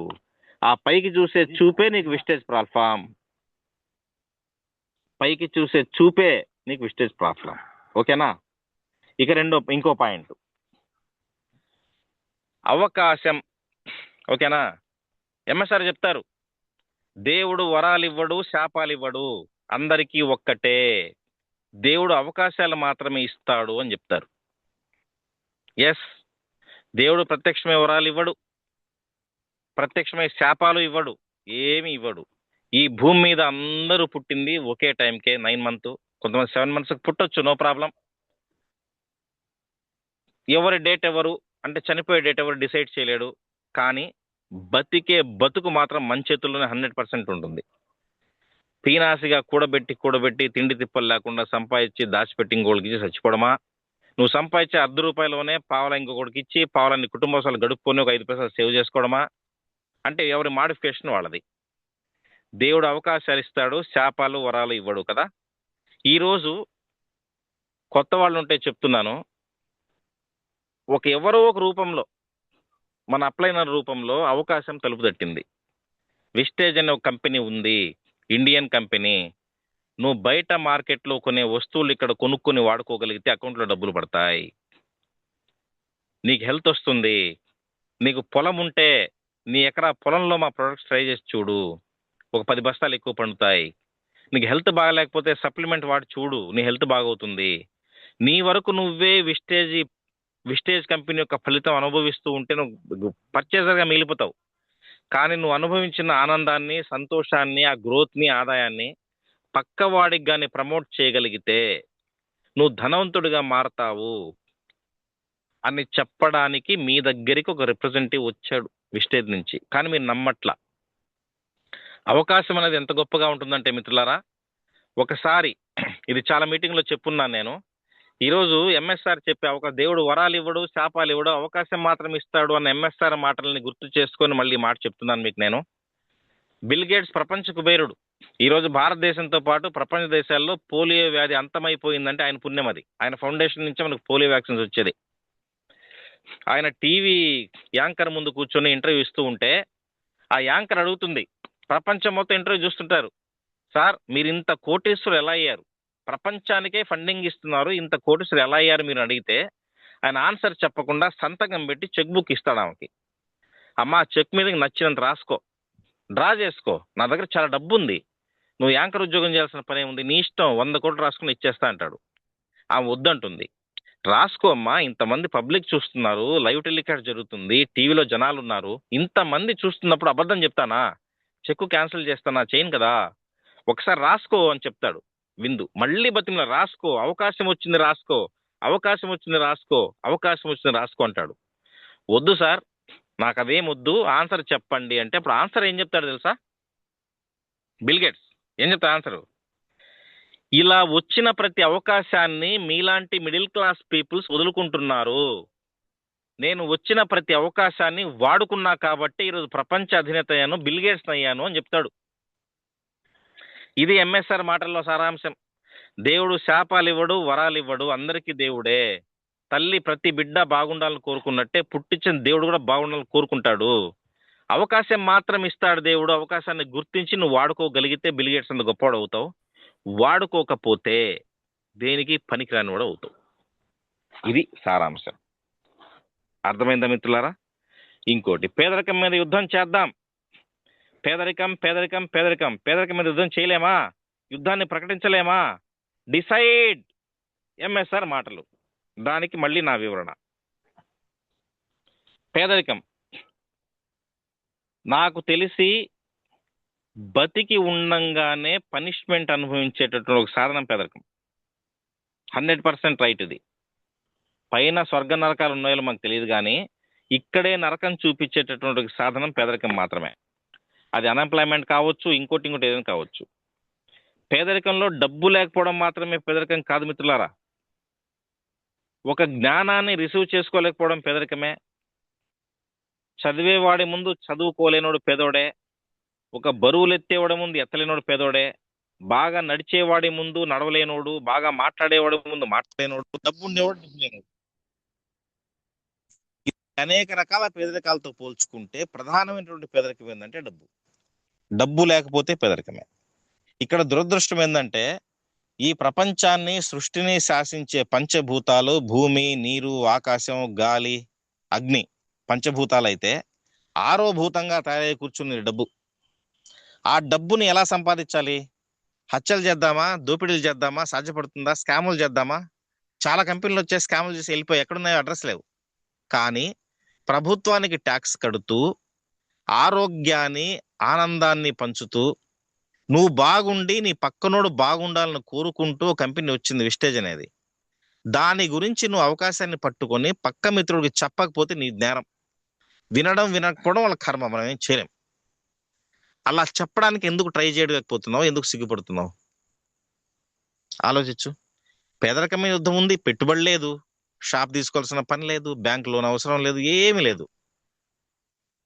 ఆ పైకి చూసే చూపే నీకు విస్టేజ్ ప్లాట్ఫామ్. పైకి చూసే చూపే నీకు విస్టేజ్ ప్లాట్ఫామ్. ఓకేనా? ఇక ఇంకో పాయింట్, అవకాశం. ఓకేనా? ఎంఎస్ఆర్ చెప్తారు, దేవుడు వరాలు ఇవ్వడు, శాపాలు ఇవ్వడు, అందరికీ ఒక్కటే. దేవుడు అవకాశాలు మాత్రమే ఇస్తాడు అని చెప్తారు. ఎస్, దేవుడు ప్రత్యక్షమై వరాలు ఇవ్వడు, ప్రత్యక్షమై శాపాలు ఇవ్వడు, ఏమి ఇవ్వడు. ఈ భూమి మీద అందరూ పుట్టింది ఒకే టైంకే, 9 మంత్, కొంతమంది 7 మంత్స్ పుట్టొచ్చు, నో ప్రాబ్లం. ఎవరి డేట్ ఎవరు అంటే చనిపోయే డేట్ ఎవరు డిసైడ్ చేయలేడు. కానీ బతికే బతుకు మాత్రం మన చేతుల్లోనే 100% ఉంటుంది. పీనాసిగా కూడబెట్టి తిండి తిప్పలు లేకుండా సంపాదించి దాచిపెట్టి ఇంకోటికి ఇచ్చి చచ్చిపోవడమా? నువ్వు సంపాదించే ₹10 పావలా ఇంకొకటికి ఇచ్చి పావలాన్ని కుటుంబ గడుపుకొని ఒక 5 పైసలు సేవ్ చేసుకోవడమా? అంటే ఎవరి మాడిఫికేషన్ వాళ్ళది. దేవుడు అవకాశాలు ఇస్తాడు, శాపాలు వరాలు ఇవ్వడు కదా. ఈరోజు కొత్త వాళ్ళు ఉంటే చెప్తున్నాను, ఎవరో ఒక రూపంలో, మన అప్లైనర్ రూపంలో అవకాశం తలుపు తట్టింది. విస్టేజ్ అనే ఒక కంపెనీ ఉంది, ఇండియన్ కంపెనీ. నువ్వు బయట మార్కెట్లో కొనే వస్తువులు ఇక్కడ కొనుక్కొని వాడుకోగలిగితే అకౌంట్లో డబ్బులు పడతాయి. నీకు హెల్త్ వస్తుంది. నీకు పొలం ఉంటే నీ ఎకరా పొలంలో మా ప్రొడక్ట్స్ ట్రై చేసి చూడు, ఒక 10 బస్తాలు ఎక్కువ పండుతాయి. నీకు హెల్త్ బాగలేకపోతే సప్లిమెంట్ వాడి చూడు, నీ హెల్త్ బాగవుతుంది. నీ వరకు నువ్వే విస్టేజ్ కంపెనీ యొక్క ఫలితం అనుభవిస్తూ ఉంటే నువ్వు పర్చేజర్గా మిగిలిపోతావు. కానీ నువ్వు అనుభవించిన ఆనందాన్ని, సంతోషాన్ని, ఆ గ్రోత్ని, ఆదాయాన్ని పక్కవాడికి కానీ ప్రమోట్ చేయగలిగితే నువ్వు ధనవంతుడిగా మారతావు అని చెప్పడానికి మీ దగ్గరికి ఒక రిప్రజెంటేటివ్ వచ్చాడు విస్టేజ్ నుంచి. కానీ మీరు నమ్మట్లా. అవకాశం అనేది ఎంత గొప్పగా ఉంటుందంటే మిత్రులారా, ఒకసారి ఇది చాలా మీటింగ్లో చెప్పున్నాను నేను. ఈరోజు ఎంఎస్ఆర్ చెప్పే దేవుడు వరాలు ఇవ్వడు, శాపాలు ఇవ్వడు, అవకాశం మాత్రం ఇస్తాడు అన్న ఎంఎస్ఆర్ మాటల్ని గుర్తు చేసుకొని మళ్ళీ మాట చెప్తున్నాను మీకు నేను. బిల్ గేట్స్ ప్రపంచ కుబేరుడు. ఈరోజు భారతదేశంతో పాటు ప్రపంచ దేశాల్లో పోలియో వ్యాధి అంతమైపోయిందంటే ఆయన పుణ్యం అది. ఆయన ఫౌండేషన్ నుంచే మనకు పోలియో వ్యాక్సిన్స్ వచ్చేది. ఆయన టీవీ యాంకర్ ముందు కూర్చొని ఇంటర్వ్యూ ఇస్తూ ఉంటే ఆ యాంకర్ అడుగుతుంది, ప్రపంచం మొత్తం ఇంటర్వ్యూ చూస్తుంటారు, సార్ మీరు ఇంత కోటీశ్వరులు ఎలా అయ్యారు, ప్రపంచానికే ఫండింగ్ ఇస్తున్నారు, ఇంత కోటీశ్వరులు ఎలా అయ్యారు మీరు అడిగితే ఆయన ఆన్సర్ చెప్పకుండా సంతకం పెట్టి చెక్ బుక్ ఇస్తాడు ఆమెకి. అమ్మా, చెక్ మీద నచ్చినంత రాసుకో, డ్రా చేసుకో, నా దగ్గర చాలా డబ్బు ఉంది, నువ్వు యాంకర్ ఉద్యోగం చేయాల్సిన పని ఉంది, నీ ఇష్టం, 100 కోట్లు రాసుకుని ఇచ్చేస్తా అంటాడు. ఆమె వద్దంటుంది. రాసుకో అమ్మా, ఇంతమంది పబ్లిక్ చూస్తున్నారు, లైవ్ టెలికాస్ట్ జరుగుతుంది, టీవీలో జనాలు ఉన్నారు, ఇంతమంది చూస్తున్నప్పుడు అబద్ధం చెప్తానా, చెక్కు క్యాన్సిల్ చేస్తానా, చేయను కదా, ఒకసారి రాసుకో అని చెప్తాడు. విందు మళ్ళీ బతిమలా, రాసుకో, అవకాశం వచ్చింది రాసుకో, అవకాశం వచ్చింది రాసుకో, అవకాశం వచ్చింది రాసుకో అంటాడు. వద్దు సార్, నాకు అదేం వద్దు, ఆన్సర్ చెప్పండి అంటే అప్పుడు ఆన్సర్ ఏం చెప్తాడు తెలుసా? బిల్ గేట్స్ ఏం చెప్తాడు ఆన్సర్? ఇలా వచ్చిన ప్రతి అవకాశాన్ని మీలాంటి మిడిల్ క్లాస్ పీపుల్స్ వదులుకుంటున్నారు. నేను వచ్చిన ప్రతి అవకాశాన్ని వాడుకున్నా కాబట్టి ఈరోజు ప్రపంచ అధినేత అయ్యాను, బిల్ గేట్స్ అయ్యాను అని చెప్తాడు. ఇది ఎంఎస్ఆర్ మాటల్లో సారాంశం. దేవుడు శాపాలు ఇవ్వడు, వరాలు ఇవ్వడు, అందరికీ దేవుడే. తల్లి ప్రతి బిడ్డ బాగుండాలని కోరుకున్నట్టే పుట్టించిన దేవుడు కూడా బాగుండాలని కోరుకుంటాడు. అవకాశం మాత్రం ఇస్తాడు దేవుడు. అవకాశాన్ని గుర్తించి నువ్వు వాడుకోగలిగితే బిల్ గేట్స్ అంత గొప్పవాడు అవుతావు. వాడుకోకపోతే దేనికి పనికిరాని వాడు అవుతావు. ఇది సారాంశం. అర్థమైందా మిత్రులారా? ఇంకోటి, పేదరికం మీద యుద్ధం చేద్దాం. పేదరికం పేదరికం పేదరికం పేదరికం మీద యుద్ధం చేయలేమా? యుద్ధాన్ని ప్రకటించలేమా? డిసైడ్. ఎంఎస్ఆర్ మాటలు. దానికి మళ్ళీ నా వివరణ. పేదరికం నాకు తెలిసి బతికి ఉండంగానే పనిష్మెంట్ అనుభవించేటటువంటి ఒక సాధనం పేదరికం. 100% రైట్ ఇది. పైన స్వర్గ నరకాలు ఉన్నాయో మాకు తెలియదు, కానీ ఇక్కడే నరకం చూపించేటటువంటి సాధనం పేదరికం మాత్రమే. అది అన్ఎంప్లాయ్మెంట్ కావచ్చు, ఇంకోటి ఏదైనా కావచ్చు. పేదరికంలో డబ్బు లేకపోవడం మాత్రమే పేదరికం కాదు మిత్రులారా. ఒక జ్ఞానాన్ని రిసీవ్ చేసుకోలేకపోవడం పేదరికమే. చదివేవాడి ముందు చదువుకోలేనోడు పేదోడే. ఒక బరువులెత్తేవాడి ముందు ఎత్తలేనోడు పేదోడే. బాగా నడిచేవాడి ముందు నడవలేనోడు, బాగా మాట్లాడేవాడి ముందు మాట్లాడలేనోడు, డబ్బు ఉండేవాడు డబ్బు లేనోడు. అనేక రకాల పేదరికాలతో పోల్చుకుంటే ప్రధానమైనటువంటి పేదరికం ఏంటంటే డబ్బు. డబ్బు లేకపోతే పేదరికమే. ఇక్కడ దురదృష్టం ఏంటంటే ఈ ప్రపంచాన్ని, సృష్టిని శాసించే పంచభూతాలు భూమి, నీరు, ఆకాశం, గాలి, అగ్ని పంచభూతాలైతే ఆరో భూతంగా తయారై కూర్చుంది డబ్బు. ఆ డబ్బుని ఎలా సంపాదించాలి? హత్యలు చేద్దామా? దోపిడీలు చేద్దామా? సాధ్యపడుతుందా? స్కాములు చేద్దామా? చాలా కంపెనీలు వచ్చే స్కాములు చేసి వెళ్ళిపోయి ఎక్కడున్నాయో అడ్రస్ లేవు. కానీ ప్రభుత్వానికి ట్యాక్స్ కడుతూ, ఆరోగ్యాన్ని, ఆనందాన్ని పంచుతూ, నువ్వు బాగుండి నీ పక్కనోడు బాగుండాలని కోరుకుంటూ కంపెనీ వచ్చింది విస్టేజ్ అనేది. దాని గురించి నువ్వు అవకాశాన్ని పట్టుకొని పక్క మిత్రుడికి చెప్పకపోతే నీ నేరం. వినడం వినకపోవడం వాళ్ళ కర్మ, మనం ఏం చేయలేం. అలా చెప్పడానికి ఎందుకు ట్రై చేయలేకపోతున్నావు? ఎందుకు సిగ్గుపడుతున్నావు? ఆలోచించు. పేదరికమే యుద్ధం ఉంది, పెట్టుబడి లేదు, షాప్ తీసుకోవాల్సిన పని లేదు, బ్యాంక్ లోన్ అవసరం లేదు, ఏమీ లేదు.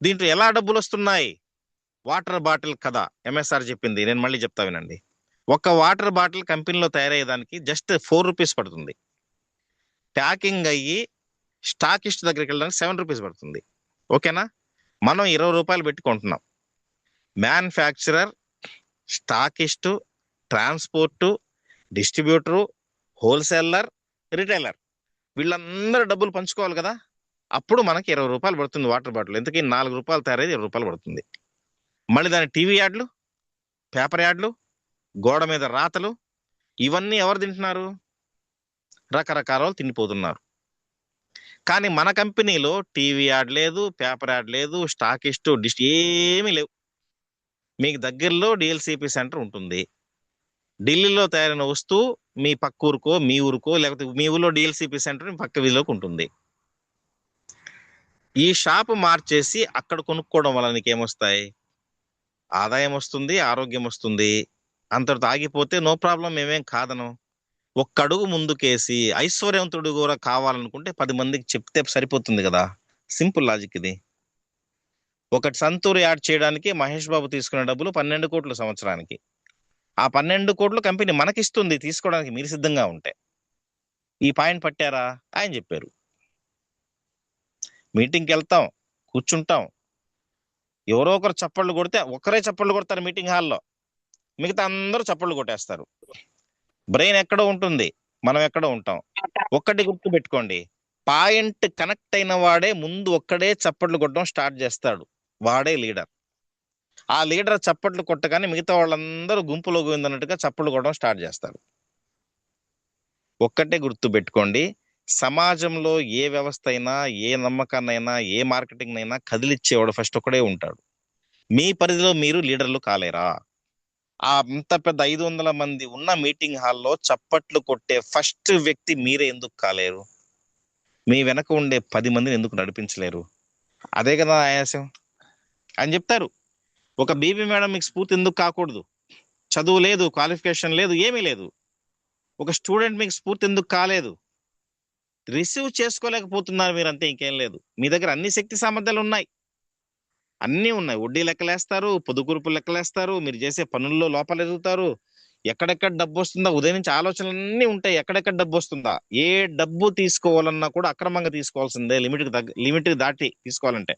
దీంట్లో ఎలా డబ్బులు వస్తున్నాయి? వాటర్ బాటిల్ కథ ఎంఎస్ఆర్ చెప్పింది, నేను మళ్ళీ చెప్తా వినండి. ఒక వాటర్ బాటిల్ కంపెనీలో తయారయ్యేదానికి జస్ట్ 4 రూపీస్ పడుతుంది. ప్యాకింగ్ అయ్యి స్టాకిస్ట్ దగ్గరికి వెళ్ళడానికి 7 రూపీస్ పడుతుంది. ఓకేనా? మనం 20 రూపాయలు పెట్టి కొంటున్నాం. Manufacturer, stockist, transport, distributor, wholesaler, retailer వీళ్ళందరూ డబ్బులు పంచుకోవాలి కదా. అప్పుడు మనకి 20 రూపాయలు పడుతుంది వాటర్ బాటిల్. ఎందుకని 4 రూపాయలు తయారైతే 20 రూపాయలు పడుతుంది. మళ్ళీ దాని టీవీ యాడ్లు, పేపర్ యాడ్లు, గోడ మీద రాతలు, ఇవన్నీ ఎవరు తింటున్నారు? రకరకాల వాళ్ళు తిండిపోతున్నారు. కానీ మన కంపెనీలో టీవీ యాడ్ లేదు, పేపర్ యాడ్ లేదు, స్టాకిస్టు, ఏమీ లేవు. మీకు దగ్గరలో డిఎల్సిపి సెంటర్ ఉంటుంది. ఢిల్లీలో తయారైన వస్తువు మీ పక్క ఊరుకో, మీ ఊరుకో, లేకపోతే మీ ఊళ్ళో డిఎల్సిపి సెంటర్ మీ పక్క వీధిలోకి ఉంటుంది. ఈ షాపు మార్చేసి అక్కడ కొనుక్కోవడం వల్ల నీకు ఏమొస్తాయి? ఆదాయం వస్తుంది, ఆరోగ్యం వస్తుంది. అంతటితో ఆగిపోతే నో ప్రాబ్లం, మేమేం కాదను. ఒక్క అడుగు ముందుకేసి ఐశ్వర్యవంతుడు కూడా కావాలనుకుంటే 10 మందికి చెప్తే సరిపోతుంది కదా. సింపుల్ లాజిక్ ఇది. ఒకటి సంతూర్ యాడ్ చేయడానికి మహేష్ బాబు తీసుకునే డబ్బులు 12 కోట్లు సంవత్సరానికి. ఆ 12 కోట్లు కంపెనీ మనకిస్తుంది తీసుకోవడానికి, మీరు సిద్ధంగా ఉంటే. ఈ పాయింట్ పట్టారా? ఆయన చెప్పారు. మీటింగ్కి వెళ్తాం, కూర్చుంటాం, ఎవరో ఒకరు చప్పళ్ళు కొడితే ఒకరే చప్పళ్ళు కొడతారు మీటింగ్ హాల్లో, మిగతా అందరూ చప్పళ్ళు కొట్టేస్తారు. బ్రెయిన్ ఎక్కడో ఉంటుంది, మనం ఎక్కడో ఉంటాం. ఒక్కటి గుర్తు పెట్టుకోండి, పాయింట్ కనెక్ట్ అయిన వాడే ముందు ఒక్కడే చప్పట్లు కొట్టడం స్టార్ట్ చేస్తాడు. వాడే లీడర్. ఆ లీడర్ చప్పట్లు కొట్టగానే మిగతా వాళ్ళందరూ గుంపులో గోవిందన్నట్టుగా చప్పట్లు కొట్టడం స్టార్ట్ చేస్తారు. ఒక్కటే గుర్తు పెట్టుకోండి, సమాజంలో ఏ వ్యవస్థ అయినా, ఏ నమ్మకాన్నైనా, ఏ మార్కెటింగ్ అయినా కదిలిచ్చేవాడు ఫస్ట్ ఒకడే ఉంటాడు. మీ పరిధిలో మీరు లీడర్లు కాలేరా? ఆ అంత పెద్ద 500 మంది ఉన్న మీటింగ్ హాల్లో చప్పట్లు కొట్టే ఫస్ట్ వ్యక్తి మీరే ఎందుకు కాలేరు? మీ వెనక ఉండే 10 మందిని ఎందుకు నడిపించలేరు? అదే కదా ఆయాసం అని చెప్తారు. ఒక బీబీ మేడం మీకు స్ఫూర్తి ఎందుకు కాకూడదు? చదువు లేదు, క్వాలిఫికేషన్ లేదు, ఏమీ లేదు. ఒక స్టూడెంట్ మీకు స్ఫూర్తి ఎందుకు కాలేదు? రిసీవ్ చేసుకోలేకపోతున్నారు మీరు, అంతే, ఇంకేం లేదు. మీ దగ్గర అన్ని శక్తి సామర్థ్యాలు ఉన్నాయి, అన్నీ ఉన్నాయి. వడ్డీ లెక్కలేస్తారు, పొదుగురుపు లెక్కలేస్తారు, మీరు చేసే పనుల్లో లోపాలు ఎదుగుతారు. ఎక్కడెక్కడ డబ్బు వస్తుందా, ఉదయం నుంచి ఆలోచనలన్నీ ఉంటాయి. ఎక్కడెక్కడ డబ్బు వస్తుందా, ఏ డబ్బు తీసుకోవాలన్నా కూడా అక్రమంగా తీసుకోవాల్సిందే, లిమిట్ దాటి తీసుకోవాలంటే.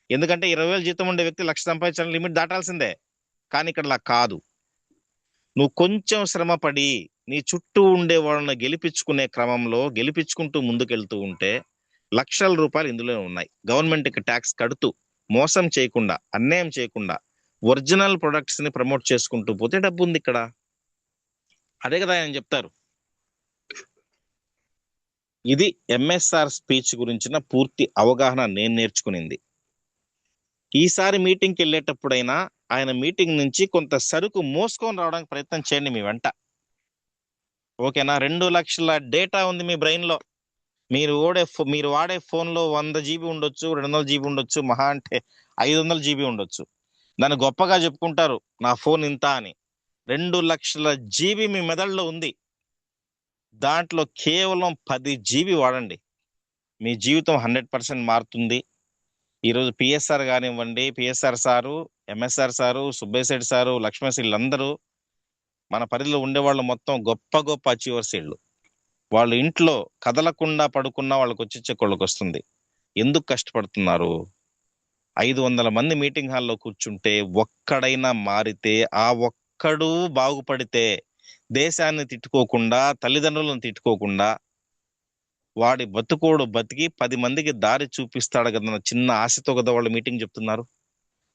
ఎందుకంటే 20,000 జీతం ఉండే వ్యక్తి 1,00,000 సంపాదించాలని లిమిట్ దాటాల్సిందే. కానీ ఇక్కడ అలా కాదు. నువ్వు కొంచెం శ్రమపడి నీ చుట్టూ ఉండే వాళ్ళని గెలిపించుకునే క్రమంలో గెలిపించుకుంటూ ముందుకెళ్తూ ఉంటే లక్షల రూపాయలు ఇందులో ఉన్నాయి. గవర్నమెంట్కి ట్యాక్స్ కడుతూ, మోసం చేయకుండా, అన్యాయం చేయకుండా, ఒరిజినల్ ప్రొడక్ట్స్ ని ప్రమోట్ చేసుకుంటూ పోతే డబ్బు ఉంది ఇక్కడ. అదే కదా ఆయన చెప్తారు. ఇది ఎంఎస్ఆర్ స్పీచ్ గురించిన పూర్తి అవగాహన నేను నేర్చుకునింది. ఈసారి మీటింగ్కి వెళ్ళేటప్పుడైనా ఆయన మీటింగ్ నుంచి కొంత సరుకు మోసుకొని రావడానికి ప్రయత్నం చేయండి మీ వెంట. ఓకేనా? 2 లక్షల డేటా ఉంది మీ బ్రెయిన్ లో. మీరు వాడే ఫోన్ లో 100 జీబీ ఉండొచ్చు, 200 జీబీ ఉండొచ్చు, మహా అంటే 500 జీబీ ఉండొచ్చు. దాన్ని గొప్పగా చెప్పుకుంటారు, నా ఫోన్ ఇంత అని. 2 లక్షల జీబీ మీ మెదడులో ఉంది. దాంట్లో కేవలం 10 జీబీ వాడండి, మీ జీవితం 100% మారుతుంది. ఈరోజు పిఎస్ఆర్ కానివ్వండి, PSR sir, MSR sir, Subbesetty sir, Lakshman వీళ్ళందరూ మన పరిధిలో ఉండేవాళ్ళు మొత్తం గొప్ప గొప్ప అచీవర్స్ వీళ్ళు. వాళ్ళు ఇంట్లో కదలకుండా పడుకున్నా వాళ్ళకి వచ్చి చెక్కోళ్ళకి వస్తుంది. ఎందుకు కష్టపడుతున్నారు? 500 మంది మీటింగ్ హాల్లో కూర్చుంటే ఒక్కడైనా మారితే, ఆ ఒక్కడు బాగుపడితే, దేశాన్ని తిట్టుకోకుండా, తల్లిదండ్రులను తిట్టుకోకుండా, వాడి బతుకోడు బతికి 10 మందికి దారి చూపిస్తాడు కదా చిన్న ఆశతో కదా వాళ్ళు మీటింగ్ చెప్తున్నారు.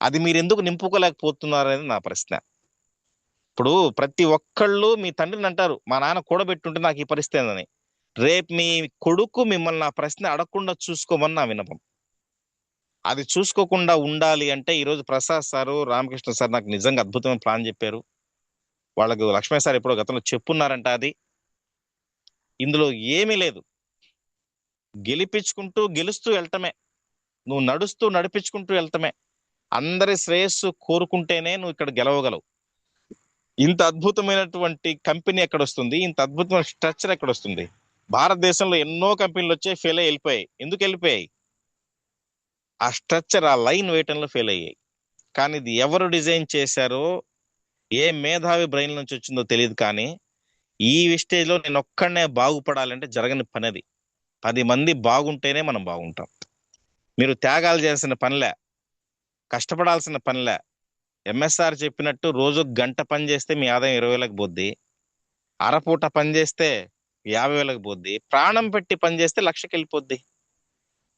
అది మీరు ఎందుకు నింపుకోలేకపోతున్నారు అనేది నా ప్రశ్న. ఇప్పుడు ప్రతి ఒక్కళ్ళు మీ తండ్రిని అంటారు, మా నాన్న కూడబెట్టుంటే నాకు ఈ పరిస్థితి అని. రేపు మీ కొడుకు మిమ్మల్ని ఆ ప్రశ్న అడగకుండా చూసుకోమని నా విన్నపం. అది చూసుకోకుండా ఉండాలి అంటే ఈరోజు ప్రసాద్ సారు, రామకృష్ణ సార్ నాకు నిజంగా అద్భుతమైన ప్లాన్ చెప్పారు. వాళ్ళకు లక్ష్మణ్ సార్ ఎప్పుడో గతంలో చెప్పున్నారంట. అది ఇందులో ఏమీ లేదు. గెలుస్తూ వెళ్ళటమే, నువ్వు నడిపించుకుంటూ వెళ్తమే. అందరి శ్రేయస్సు కోరుకుంటేనే నువ్వు ఇక్కడ గెలవగలవు. ఇంత అద్భుతమైనటువంటి కంపెనీ ఎక్కడ వస్తుంది? ఇంత అద్భుతమైన స్ట్రక్చర్ ఎక్కడ వస్తుంది? భారతదేశంలో ఎన్నో కంపెనీలు వచ్చాయి, ఫెయిల్ అయి వెళ్ళిపోయాయి. ఎందుకు వెళ్ళిపోయాయి? ఆ స్ట్రక్చర్, ఆ లైన్ వేయటంలో ఫెయిల్ అయ్యాయి. కానీ ఇది ఎవరు డిజైన్ చేశారో, ఏ మేధావి బ్రెయిన్ నుంచి వచ్చిందో తెలియదు. కానీ ఈ స్టేజ్ లో నేను ఒక్కడనే బాగుపడాలంటే జరగని పని అది. 10 మంది బాగుంటేనే మనం బాగుంటాం. మీరు త్యాగాలు చేయాల్సిన పనిలే, కష్టపడాల్సిన పనిలే. ఎంఎస్ఆర్ చెప్పినట్టు రోజు గంట పని చేస్తే మీ ఆదాయం 20,000కి పోద్ది. అరపూట పని చేస్తే 50,000కి పోద్ది. ప్రాణం పెట్టి పని చేస్తే 1,00,000కి వెళ్ళిపోద్ది.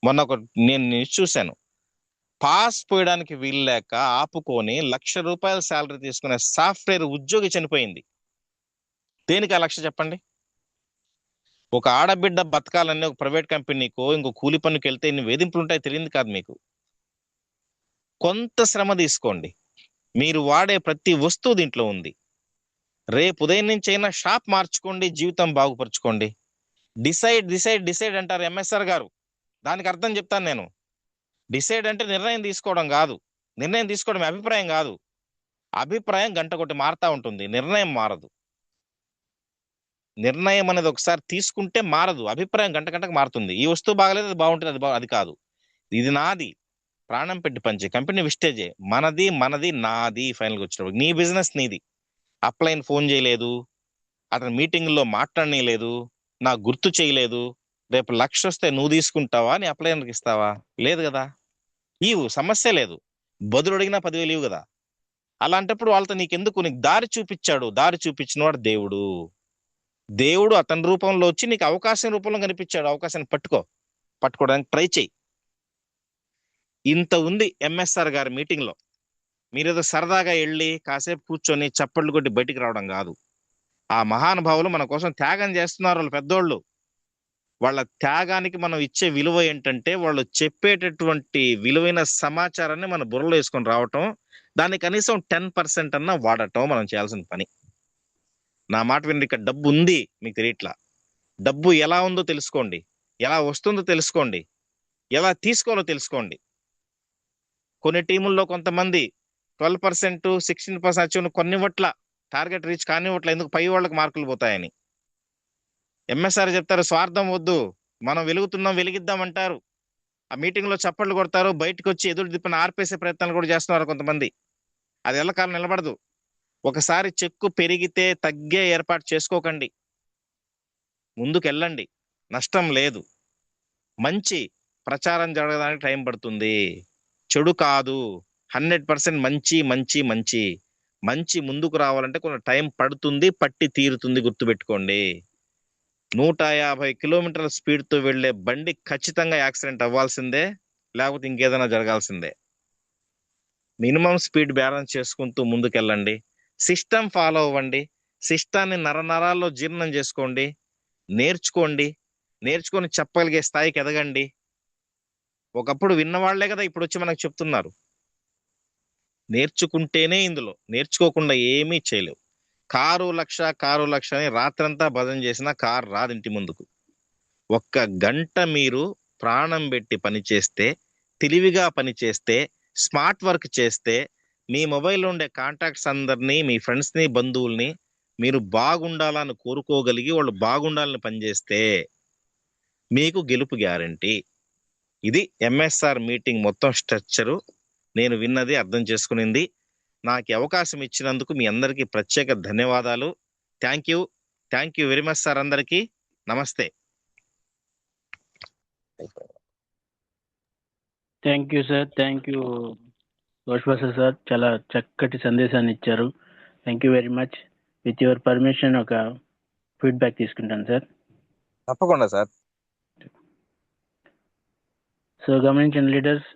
మొన్న నేను న్యూస్ చూశాను. పాస్ పోయడానికి వీలు లేక ఆపుకొని 1,00,000 రూపాయల శాలరీ తీసుకునే సాఫ్ట్వేర్ ఉద్యోగి చనిపోయింది. దేనికి ఆ 1,00,000 చెప్పండి? ఒక ఆడబిడ్డ బతకాలని ఒక ప్రైవేట్ కంపెనీకో ఇంకో కూలి పనికి వెళ్తే ఇన్ని వేధింపులు ఉంటాయి తెలియదు కాదు మీకు. కొంత శ్రమ తీసుకోండి. మీరు వాడే ప్రతి వస్తువు దీంట్లో ఉంది. రేపు ఉదయం నుంచి అయినా షాప్ మార్చుకోండి, జీవితం బాగుపరుచుకోండి. డిసైడ్ అంటారు ఎంఎస్ఆర్ గారు. దానికి అర్థం చెప్తాను నేను. డిసైడ్ అంటే నిర్ణయం తీసుకోవడం కాదు. నిర్ణయం తీసుకోవడం అభిప్రాయం కాదు. అభిప్రాయం గంట కొట్టి మారుతా ఉంటుంది, నిర్ణయం మారదు. నిర్ణయం అనేది ఒకసారి తీసుకుంటే మారదు, అభిప్రాయం గంట గంటకు మారుతుంది. ఈ వస్తువు బాగలేదు, అది బాగుంటుంది, అది కాదు. ఇది నాది, ప్రాణం పెట్టి పనిచే కంపెనీ విస్టేజే, మనది నాది. ఫైనల్గా వచ్చినప్పుడు నీ బిజినెస్ నీది. అప్లైన్ ఫోన్ చేయలేదు, అతను మీటింగ్ లో మాట్లాడలేదు, నాకు గుర్తు చేయలేదు. రేపు 1,00,000 వస్తే నువ్వు తీసుకుంటావా, నీ అప్లైనర్కి ఇస్తావా? లేదు కదా. ఇవ్వు, సమస్య లేదు. బదులు అడిగినా 10,000 ఇవ్వు కదా. అలాంటప్పుడు వాళ్ళతో నీకెందుకు? నీకు దారి చూపించాడు, దారి చూపించిన వాడు దేవుడు. దేవుడు అతని రూపంలో వచ్చి నీకు అవకాశం రూపంలో కనిపించాడు. అవకాశాన్ని పట్టుకోవడానికి ట్రై చేయి. ఇంత ఉంది ఎంఎస్ఆర్ గారి మీటింగ్ లో. మీరేదో సరదాగా వెళ్ళి కాసేపు కూర్చొని చప్పట్లు కొట్టి బయటికి రావడం కాదు. ఆ మహానుభావులు మన కోసం త్యాగం చేస్తున్నారు, వాళ్ళు పెద్దోళ్ళు. వాళ్ళ త్యాగానికి మనం ఇచ్చే విలువ ఏంటంటే, వాళ్ళు చెప్పేటటువంటి విలువైన సమాచారాన్ని మన బుర్రలో వేసుకొని రావటం, దాన్ని కనీసం 10% అన్నా వాడటం మనం చేయాల్సిన పని. నా మాట వినండి. ఇక్కడ డబ్బు ఉంది, మీకు తెలియట్లా. డబ్బు ఎలా ఉందో తెలుసుకోండి, ఎలా వస్తుందో తెలుసుకోండి, ఎలా తీసుకోవాలో తెలుసుకోండి. కొన్ని టీముల్లో కొంతమంది 12%, 16% వచ్చి కొన్ని వట్ల టార్గెట్ రీచ్ కానివ్వట్ల, ఎందుకు పై వాళ్ళకి మార్కులు పోతాయని. ఎంఎస్ఆర్ చెప్తారు స్వార్థం వద్దు, మనం వెలుగుతున్నాం వెలిగిద్దాం అంటారు. ఆ మీటింగ్ లో చప్పట్లు కొడతారు, బయటకు వచ్చి ఎదురు దిప్పున ఆర్పేసే ప్రయత్నాలు కూడా చేస్తున్నారు కొంతమంది. అది ఎల్లకాలం నిలబడదు. ఒకసారి చెక్కు పెరిగితే తగ్గే ఏర్పాటు చేసుకోకండి, ముందుకెళ్ళండి, నష్టం లేదు. మంచి ప్రచారం జరగడానికి టైం పడుతుంది, చెడు కాదు. 100% మంచి మంచి మంచి మంచి ముందుకు రావాలంటే కొంచెం టైం పడుతుంది, పట్టి తీరుతుంది, గుర్తుపెట్టుకోండి. 150 కిలోమీటర్ల స్పీడ్ తో వెళ్లే బండి ఖచ్చితంగా యాక్సిడెంట్ అవ్వాల్సిందే, లేకపోతే ఇంకేదైనా జరగాల్సిందే. మినిమం స్పీడ్ బ్యాలెన్స్ చేసుకుంటూ ముందుకెళ్ళండి, సిస్టమ్ ఫాలో అవ్వండి, సిస్టాన్ని నరనరాల్లో జీర్ణం చేసుకోండి, నేర్చుకోండి, నేర్చుకొని చెప్పగలిగే స్థాయికి ఎదగండి. ఒకప్పుడు విన్నవాళ్లే కదా ఇప్పుడు వచ్చి మనకు చెప్తున్నారు. నేర్చుకుంటేనే ఇందులో, నేర్చుకోకుండా ఏమీ చేయలేవు. కారు లక్ష కారు లక్ష అని రాత్రంతా భజన చేసినా కారు రాదు ఇంటి ముందుకు. ఒక్క గంట మీరు ప్రాణం పెట్టి పని చేస్తే, తెలివిగా పని చేస్తే, స్మార్ట్ వర్క్ చేస్తే, మీ మొబైల్లో ఉండే కాంటాక్ట్స్ అందరినీ, మీ ఫ్రెండ్స్ని, బంధువుల్ని మీరు బాగుండాలని కోరుకోగలిగి వాళ్ళు బాగుండాలని పనిచేస్తే మీకు గెలుపు గ్యారంటీ. ఇది ఎంఎస్ఆర్ మీటింగ్ మొత్తం స్ట్రక్చరు. నేను విన్నది, అర్థం చేసుకునింది. నాకు ఈ అవకాశం ఇచ్చినందుకు మీ అందరికీ ప్రత్యేక ధన్యవాదాలు. Thank you, thank you very much sir. అందరికీ నమస్తే. Thank you sir, thank you Ghosh sir, చాలా చక్కటి సందేశాన్ని ఇచ్చారు. Thank you very much. With your permission ఒక ఫీడ్బ్యాక్ తీసుకుంటాను సార్. తప్పకుండా సార్. సో గమనించిన లీడర్స్,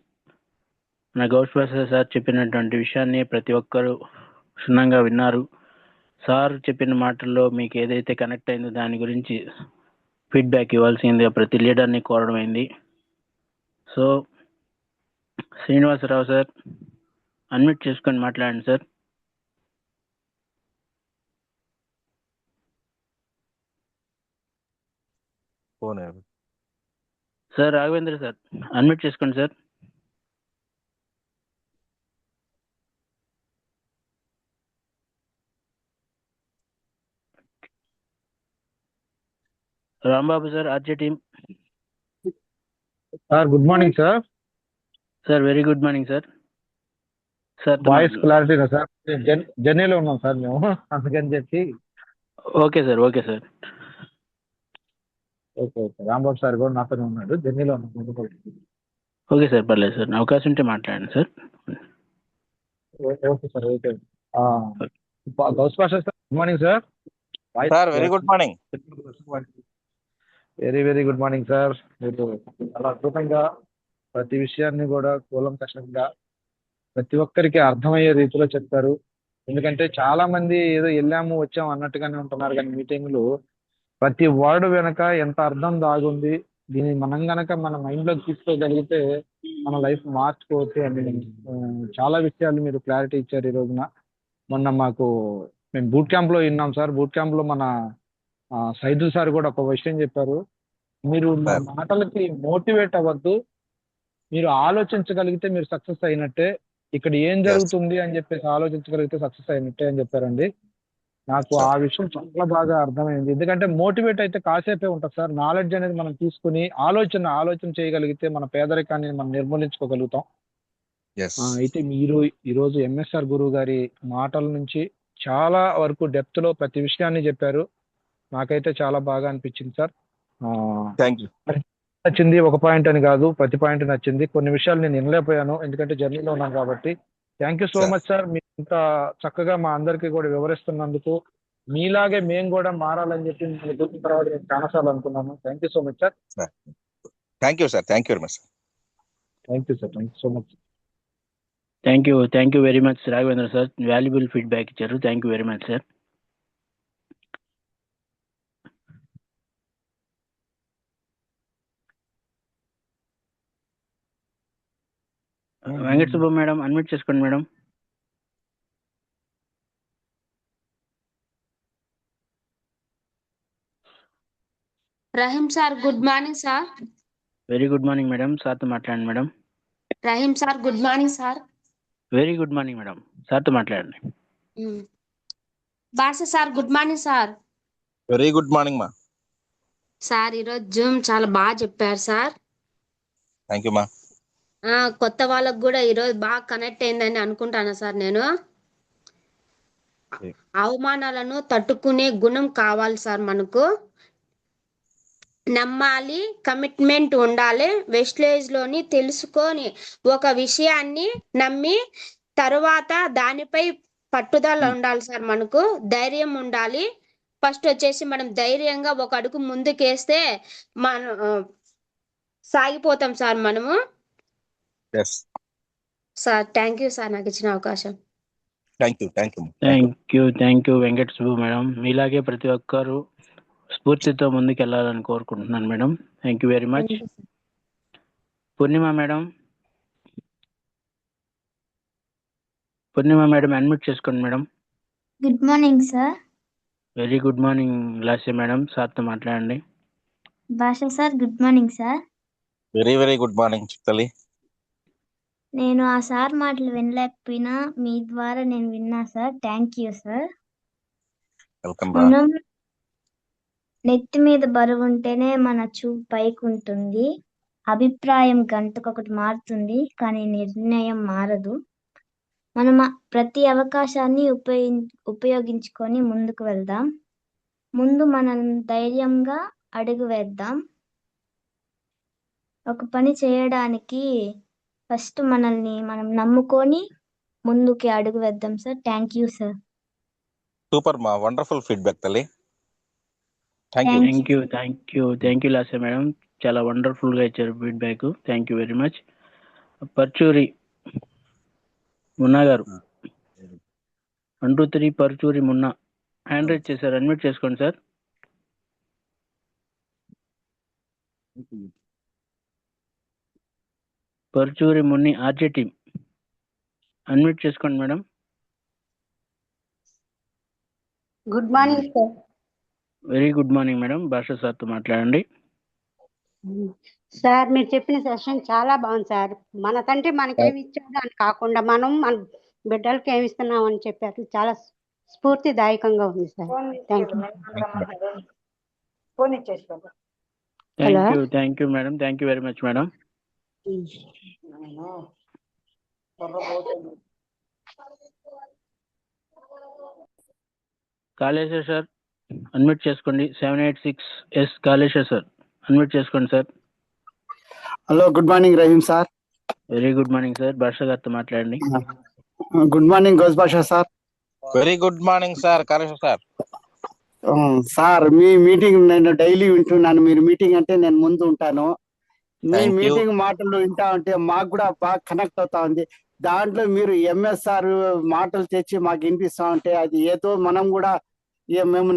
మన ఘోష్ సార్ చెప్పినటువంటి విషయాన్ని ప్రతి ఒక్కరూ క్షుణ్ణంగా విన్నారు. సార్ చెప్పిన మాటల్లో మీకు ఏదైతే కనెక్ట్ అయిందో దాని గురించి ఫీడ్బ్యాక్ ఇవ్వాల్సిందిగా ప్రతి లీడర్ని కోరడం అయింది. సో శ్రీనివాసరావు సార్, అన్మ్యూట్ చేసుకొని మాట్లాడండి sir. Sir Raghavendra sir, unmute చేసుకోండి sir. Rambabu sir, RJ team sir. Good morning sir. Sir very good morning sir. Sir voice క్లారిటీనా సార్? జర్నీలో ఉన్నాం సార్ మేము, అందుకని చెప్పి. Okay sir, okay sir. Okay okay. Rambabu sir కూడా నాతోనే ఉన్నాడు, జర్నీలో ఉన్నాం. ఓకే సార్, పర్లేదు సార్, అవకాశం ఉంటే మాట్లాడండి sir. Okay sir, okay. Ghouse Pasha sir, good morning sir. Sir very good morning. Very very good morning sir. మీరు చాలా అద్భుతంగా ప్రతి విషయాన్ని కూడా కూలంకషంగా ప్రతి ఒక్కరికి అర్థమయ్యే రీతిలో చెప్తారు. ఎందుకంటే చాలా మంది ఏదో వెళ్ళాము వచ్చాము అన్నట్టుగానే ఉంటున్నారు, కానీ మీటింగ్లు ప్రతి వర్డ్ వెనక ఎంత అర్థం దాగుంది, దీన్ని మనం గనక మన మైండ్లోకి తీసుకోగలిగితే మన లైఫ్ మార్చుకోవచ్చు అని చాలా విషయాలు మీరు క్లారిటీ ఇచ్చారు ఈ రోజున. మొన్న మేము బూట్ క్యాంప్లో విన్నాం సార్. బూట్ క్యాంప్లో మన సైదుల్ సార్ కూడా ఒక విషయం చెప్పారు. మీరు మా మాటలకి మోటివేట్ అవ్వద్దు, మీరు ఆలోచించగలిగితే మీరు సక్సెస్ అయినట్టే, ఇక్కడ ఏం జరుగుతుంది అని చెప్పేసి ఆలోచించగలిగితే సక్సెస్ అయినట్టే అని చెప్పారండి. నాకు ఆ విషయం చాలా బాగా అర్థమైంది. ఎందుకంటే మోటివేట్ అయితే కాసేపే ఉంటుంది సార్. నాలెడ్జ్ అనేది మనం తీసుకుని ఆలోచన చేయగలిగితే మన పేదరికాన్ని మనం నిర్మూలించుకోగలుగుతాం. అయితే మీరు ఈరోజు ఎంఎస్ఆర్ గురువు గారి మాటల నుంచి చాలా వరకు డెప్త్ లో ప్రతి విషయాన్ని చెప్పారు. నాకైతే చాలా బాగా అనిపించింది సార్. నచ్చింది, ఒక పాయింట్ అని కాదు, ప్రతి పాయింట్ నచ్చింది. కొన్ని విషయాలు నేను వినలేకపోయాను ఎందుకంటే జర్నీలో ఉన్నాను కాబట్టి. Thank you so much sir. మీరు ఇంత చక్కగా మా అందరికీ కూడా వివరిస్తున్నందుకు. మీలాగే మేము కూడా మారాలని చెప్పి గుర్తిన తర్వాత నేను చాలాసార్లు అనుకున్నాను. Thank you so much sir. Thank you sir. Thank you very much. Thank you sir. Thank you so much. Thank you very much Raghavendra sir. Valuable feedback ఇచ్చారు. Thank you very much sir. Venkata Subba madam, unmute చేసుకోండి madam. Rahim sir, good morning sir. Very good morning madam. సార్తో మాట్లాడండి madam. Rahim sir good morning sir. Very good morning madam. సార్తో మాట్లాడండి. Basha sir good morning sir. Very good morning మా. Sir ఈరోజు Zoom చాలా బాగా చెప్పారు సార్. థ్యాంక్ యూ మా. కొత్త వాళ్ళకు కూడా ఈరోజు బాగా కనెక్ట్ అయిందని అనుకుంటాను సార్ నేను. అవమానాలను తట్టుకునే గుణం కావాలి సార్ మనకు. నమ్మాలి, కమిట్మెంట్ ఉండాలి, వెస్టేజ్ లోని తెలుసుకొని ఒక విషయాన్ని నమ్మి తరువాత దానిపై పట్టుదల ఉండాలి సార్. మనకు ధైర్యం ఉండాలి. ఫస్ట్ వచ్చేసి మనం ధైర్యంగా ఒక అడుగు ముందుకేస్తే మనం సాగిపోతాం సార్ మనము. సార్ థ్యాంక్ యూ సార్ నాకు ఇచ్చిన అవకాశం. Thank you Venkata Subbu madam. మీలాగే ప్రతి ఒక్కరు స్ఫూర్తితో ముందుకు వెళ్ళాలని కోరుకుంటున్నాను madam. Thank you very much. Purnima madam admit చేసుకోండి madam. Good morning sir. Very good morning Lasya madam. సార్తో మాట్లాడండి. Basha sir good morning sir. Very very good morning Chittali. నేను ఆ సార్ మాటలు వినలేకపోయినా మీ ద్వారా నేను విన్నా sir. Thank you sir. Welcome. మనం నెత్తి మీద బరువు ఉంటేనే మన చూపు పైకి ఉంటుంది. అభిప్రాయం గంటకొకటి మారుతుంది కానీ నిర్ణయం మారదు. మనం ప్రతి అవకాశాన్ని ఉపయోగించుకొని ముందుకు వెళ్దాం. ముందు మనం ధైర్యంగా అడుగు వేద్దాం. ఒక పని చేయడానికి ఫస్ట్ మనల్ని మనం నమ్ముకొని ముందుకి అడుగు వేద్దాం sir. Thank you sir. Super మా. వండర్ఫుల్ ఫీడ్బ్యాక్ తల్లి. Thank you Lasya madam. చాలా వండర్ఫుల్ గా ఇచ్చారు feedback. Thank you very much. Parchuri Munna గారు 1 2 3 పర్చూరి మున్నా హ్యాండ్ రైజ్ చేశారు. అడ్మిట్ చేసుకోండి sir. Parchuri Munni RJ team admit చేసుకోండి madam. Good morning sir. Very good morning madam. Basha సార్తో మాట్లాడండి. సార్ మీరు చెప్పిన సెషన్ చాలా బాగుంది సార్. మనకంటే మనకేమి ఇచ్చాడు అని కాకుండా మనం మన బిడ్డలకి ఏమి ఇస్తున్నాం అని చెప్పారు. చాలా స్ఫూర్తిదాయకంగా ఉంది సార్. Thank you. Thank you madam. Thank you very much madam. Kaleshwar sir admit చేసుకోండి. 786S కాళేశ్వర్ సార్ అడ్మిట్ చేసుకోండి sir. Hello, good morning Rahim sir. Very good morning sir. Basha గారితో మాట్లాడండి. Good morning Gous Basha sir. Very good morning sir Kaleshwar sir. Sir మీ meeting నేను daily వింటున్నాను. మీరు meeting అంటే నేను ముందు ఉంటాను. మీ మీటింగ్ మాటలు వింటా ఉంటే మాకు కూడా బాగా కనెక్ట్ అవుతా ఉంది. దాంట్లో మీరు ఎంఎస్ఆర్ మాటలు తెచ్చి మాకు వినిపిస్తా ఉంటే అది ఏదో మనం కూడా మేము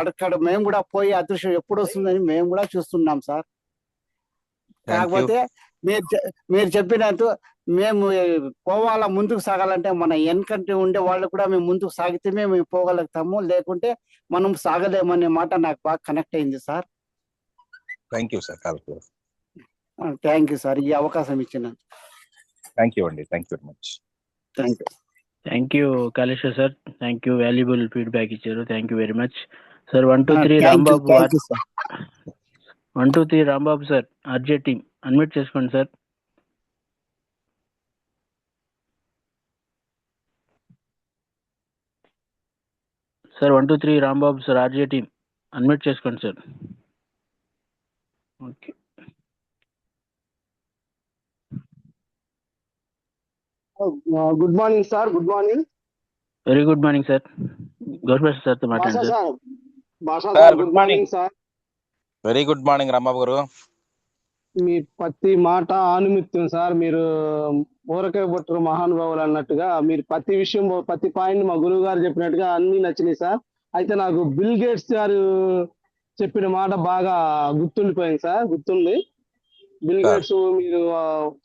అక్కడ మేము కూడా పోయి అదృష్టం ఎప్పుడు వస్తుందని మేము కూడా చూస్తున్నాం సార్. కాకపోతే మీరు చెప్పినట్టు మేము పోవాలా, ముందుకు సాగాలంటే మన వెనకంటే ఉండే వాళ్ళు కూడా మేము ముందుకు సాగితే మేము పోగలుగుతాము, లేకుంటే మనం సాగలేమనే మాట నాకు బాగా కనెక్ట్ అయింది sir. Thank you sir. Thank you sir ఈ అవకాశం ఇచ్చినందుకు. థ్యాంక్ యూ అండి. Thank you very much. Thank you Kaleshwar sir. Thank you. Valuable feedback ఇచ్చారు. Thank you very much sir. 1 2 3 Rambabu 1 2 3 Rambabu sir RJ team admit చేసుకోండి sir. Sir 1 2 3 Rambabu sir RJ team admit చేసుకోండి sir. Okay. Good morning sir. Good morning. Very good morning sir. Gaurav సార్తో మాట్లాడండి sir. భాషా sir good morning sir. Very good morning Rambabu గారు. మీ ప్రతి మాట ఆనుమిత్యం sir. మీరు ఊరకే పుట్టరు మహానుభావులు అన్నట్టుగా మీరు ప్రతి విషయం ప్రతి పాయింట్ మా గురువు గారు చెప్పినట్టుగా అన్ని నచ్చినాయి సార్. అయితే నాకు బిల్ గేట్స్ గారు చెప్పిన మాట బాగా గుర్తుండిపోయింది సార్. గుర్తుంది. బిల్ గేట్స్ మీరు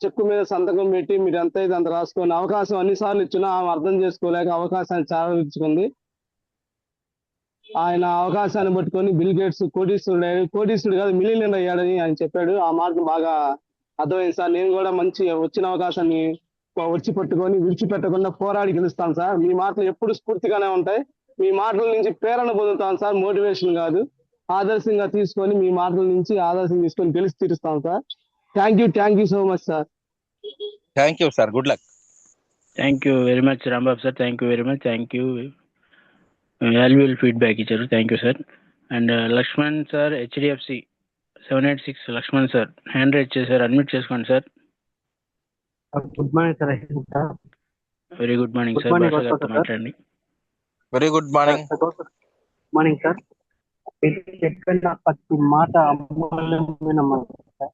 చెక్కు మీద సంతకం పెట్టి మీరు ఎంత అయితే అంత రాసుకొని అవకాశం అన్ని సార్లు ఇచ్చినా ఆమె అర్థం చేసుకోలేక అవకాశాన్ని చాలరించుకుంది. ఆయన అవకాశాన్ని పట్టుకొని బిల్ గేట్స్ కోటీశ్వరుడు కాదు మిలియనర్ అయ్యాడని ఆయన చెప్పాడు. ఆ మాట బాగా అర్థమైంది సార్. నేను కూడా మంచి వచ్చిన అవకాశాన్ని వచ్చి పట్టుకొని విడిచిపెట్టకుండా పోరాడి గెలుస్తాను సార్. మీ మాటలు ఎప్పుడు స్ఫూర్తిగానే ఉంటాయి. మీ మాటల నుంచి ప్రేరణ పొందుతాను సార్, మోటివేషన్ కాదు. ఆదర్శంగా తీసుకొని మీ మాటల నుంచి ఆదర్శం తీసుకొని గెలిచి తీరుస్తాను sir. Thank you so much sir. Thank you sir, good luck. Thank you very much Rambabu sir. Thank you very much. Thank you, valuable feedback ఇచ్చారు. Thank you sir. And Laxman sir, HDFC 786 Laxman sir hand raise చేశారు. Admit చేసుకోండి sir. Good morning sir. Very good morning sir. Basha గారితో మాట్లాడండి. Very good morning. Morning sir. చెప్పిన ప్రతి మాట అమూల్యమైన మాట సార్.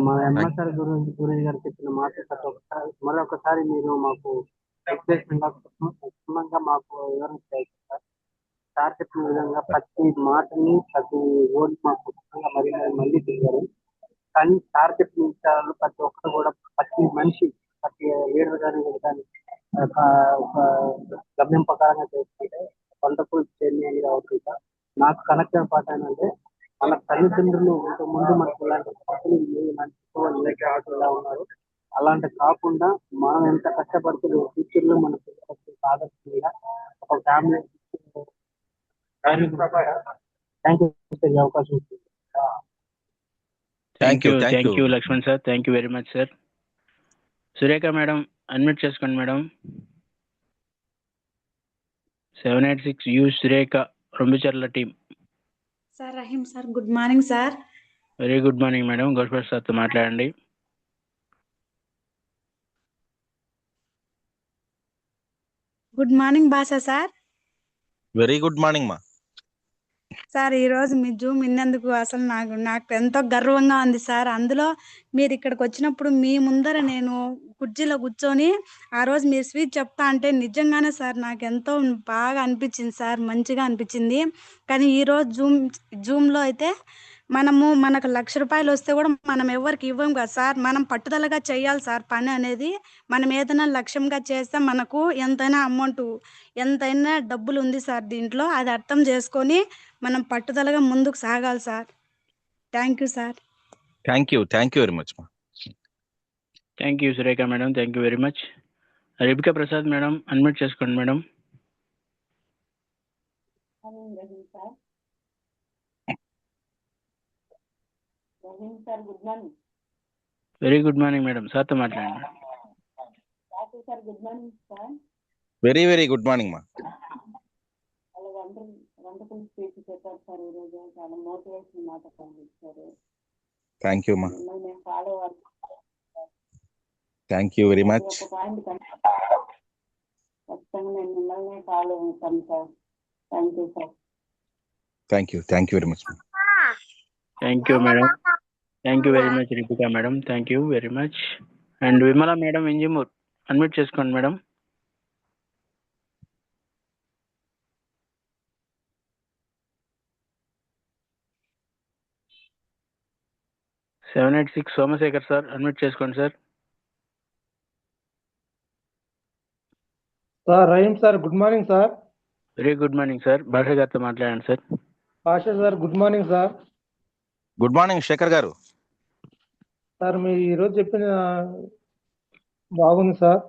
మా ఎంఎస్ఆర్ గురుజీ గారు చెప్పిన మాట ప్రతి ఒక్కసారి మరొకసారి మీరు మాకు క్షుణ్ణంగా మాకు వివరణ చేయాలి సార్. సార్ చెప్పిన విధంగా ప్రతి మాటని ప్రతి ఓడి మాకు క్షుణ్ణంగా మళ్ళీ తెలియారు. కానీ సార్ చెప్పిన విషయాలు ప్రతి ఒక్కరు కూడా ప్రతి మనిషి ప్రతి లీడర్ కానీ ఒక గమ్యం ప్రకారంగా చేసుకుంటే వండర్ఫుల్ జర్నీ అనేది అవుతుంది సార్. నాకు కనెక్ట్ అయిన పాట ఏంటంటే మన తల్లిదండ్రులు ఇంతకుముందు మనకు ఇలాంటి మంచి ఆటలుగా ఉన్నారు. అలాంటి కాకుండా మనం ఎంత కష్టపడుతుంది ఫ్యూచర్ లో మన ఆదర్శంగా ఒక ఫ్యామిలీ. థ్యాంక్ యూ సార్, ఈ అవకాశం ఇచ్చింది. Thank you Laxman sir. Thank you very much sir. Surekha madam admit చేసుకోండి మేడం. 786 యు Surekha Rombicharla team. Sir Rahim sir, good morning sir. Very good morning madam. గౌస్పర్ సార్తో మాట్లాడండి. Good morning Basha sir. Very good morning మా. Sir ఈ రోజు మీ జూమ్ విన్నందుకు అసలు నాకు ఎంతో గర్వంగా ఉంది సార్. అందులో మీరు ఇక్కడికి వచ్చినప్పుడు మీ ముందర నేను కుర్చీలో కూర్చొని ఆ రోజు మీరు స్పీచ్ చెప్తా అంటే నిజంగానే సార్ నాకు ఎంతో బాగా అనిపించింది సార్, మంచిగా అనిపించింది. కానీ ఈ రోజు జూమ్లో అయితే మనకు ₹1,00,000 వస్తే కూడా మనం ఎవరికి ఇవ్వం కదా సార్. మనం పట్టుదలగా చేయాలి సార్ పని అనేది. మనం ఏదైనా లక్ష్యంగా చేస్తే మనకు ఎంతైనా అమౌంట్, ఎంతైనా డబ్బులు ఉంది సార్ దీంట్లో. అది అర్థం చేసుకొని మనం పట్టుదలగా ముందుకు సాగాలి sir. Thank you sir. Thank you very much మా. Thank you Surekha madam. Thank you very much. Rebika Prasad madam admit చేసుకోండి madam. Very good morning madam. సార్తో మాట్లాడండి. వెరీ వెరీ గుడ్ మార్నింగ్ మా. థ్యాంక్ యూ మా. Thank you very much. Thank you very much. Thank you madam. Thank you very much Ripika madam. Thank you very much. And Vimala madam ఇంజిమూర్ admit చేసుకోండి madam. $786 Somashekar sir admit చేసుకోండి sir. Sir Rahim sir, good morning sir. Very good morning sir. Basha గారితో మాట్లాడండి sir. Basha sir, good morning sir. Good morning Shekar గారు. సార్ మీరు ఈరోజు చెప్పిన బాగుంది సార్.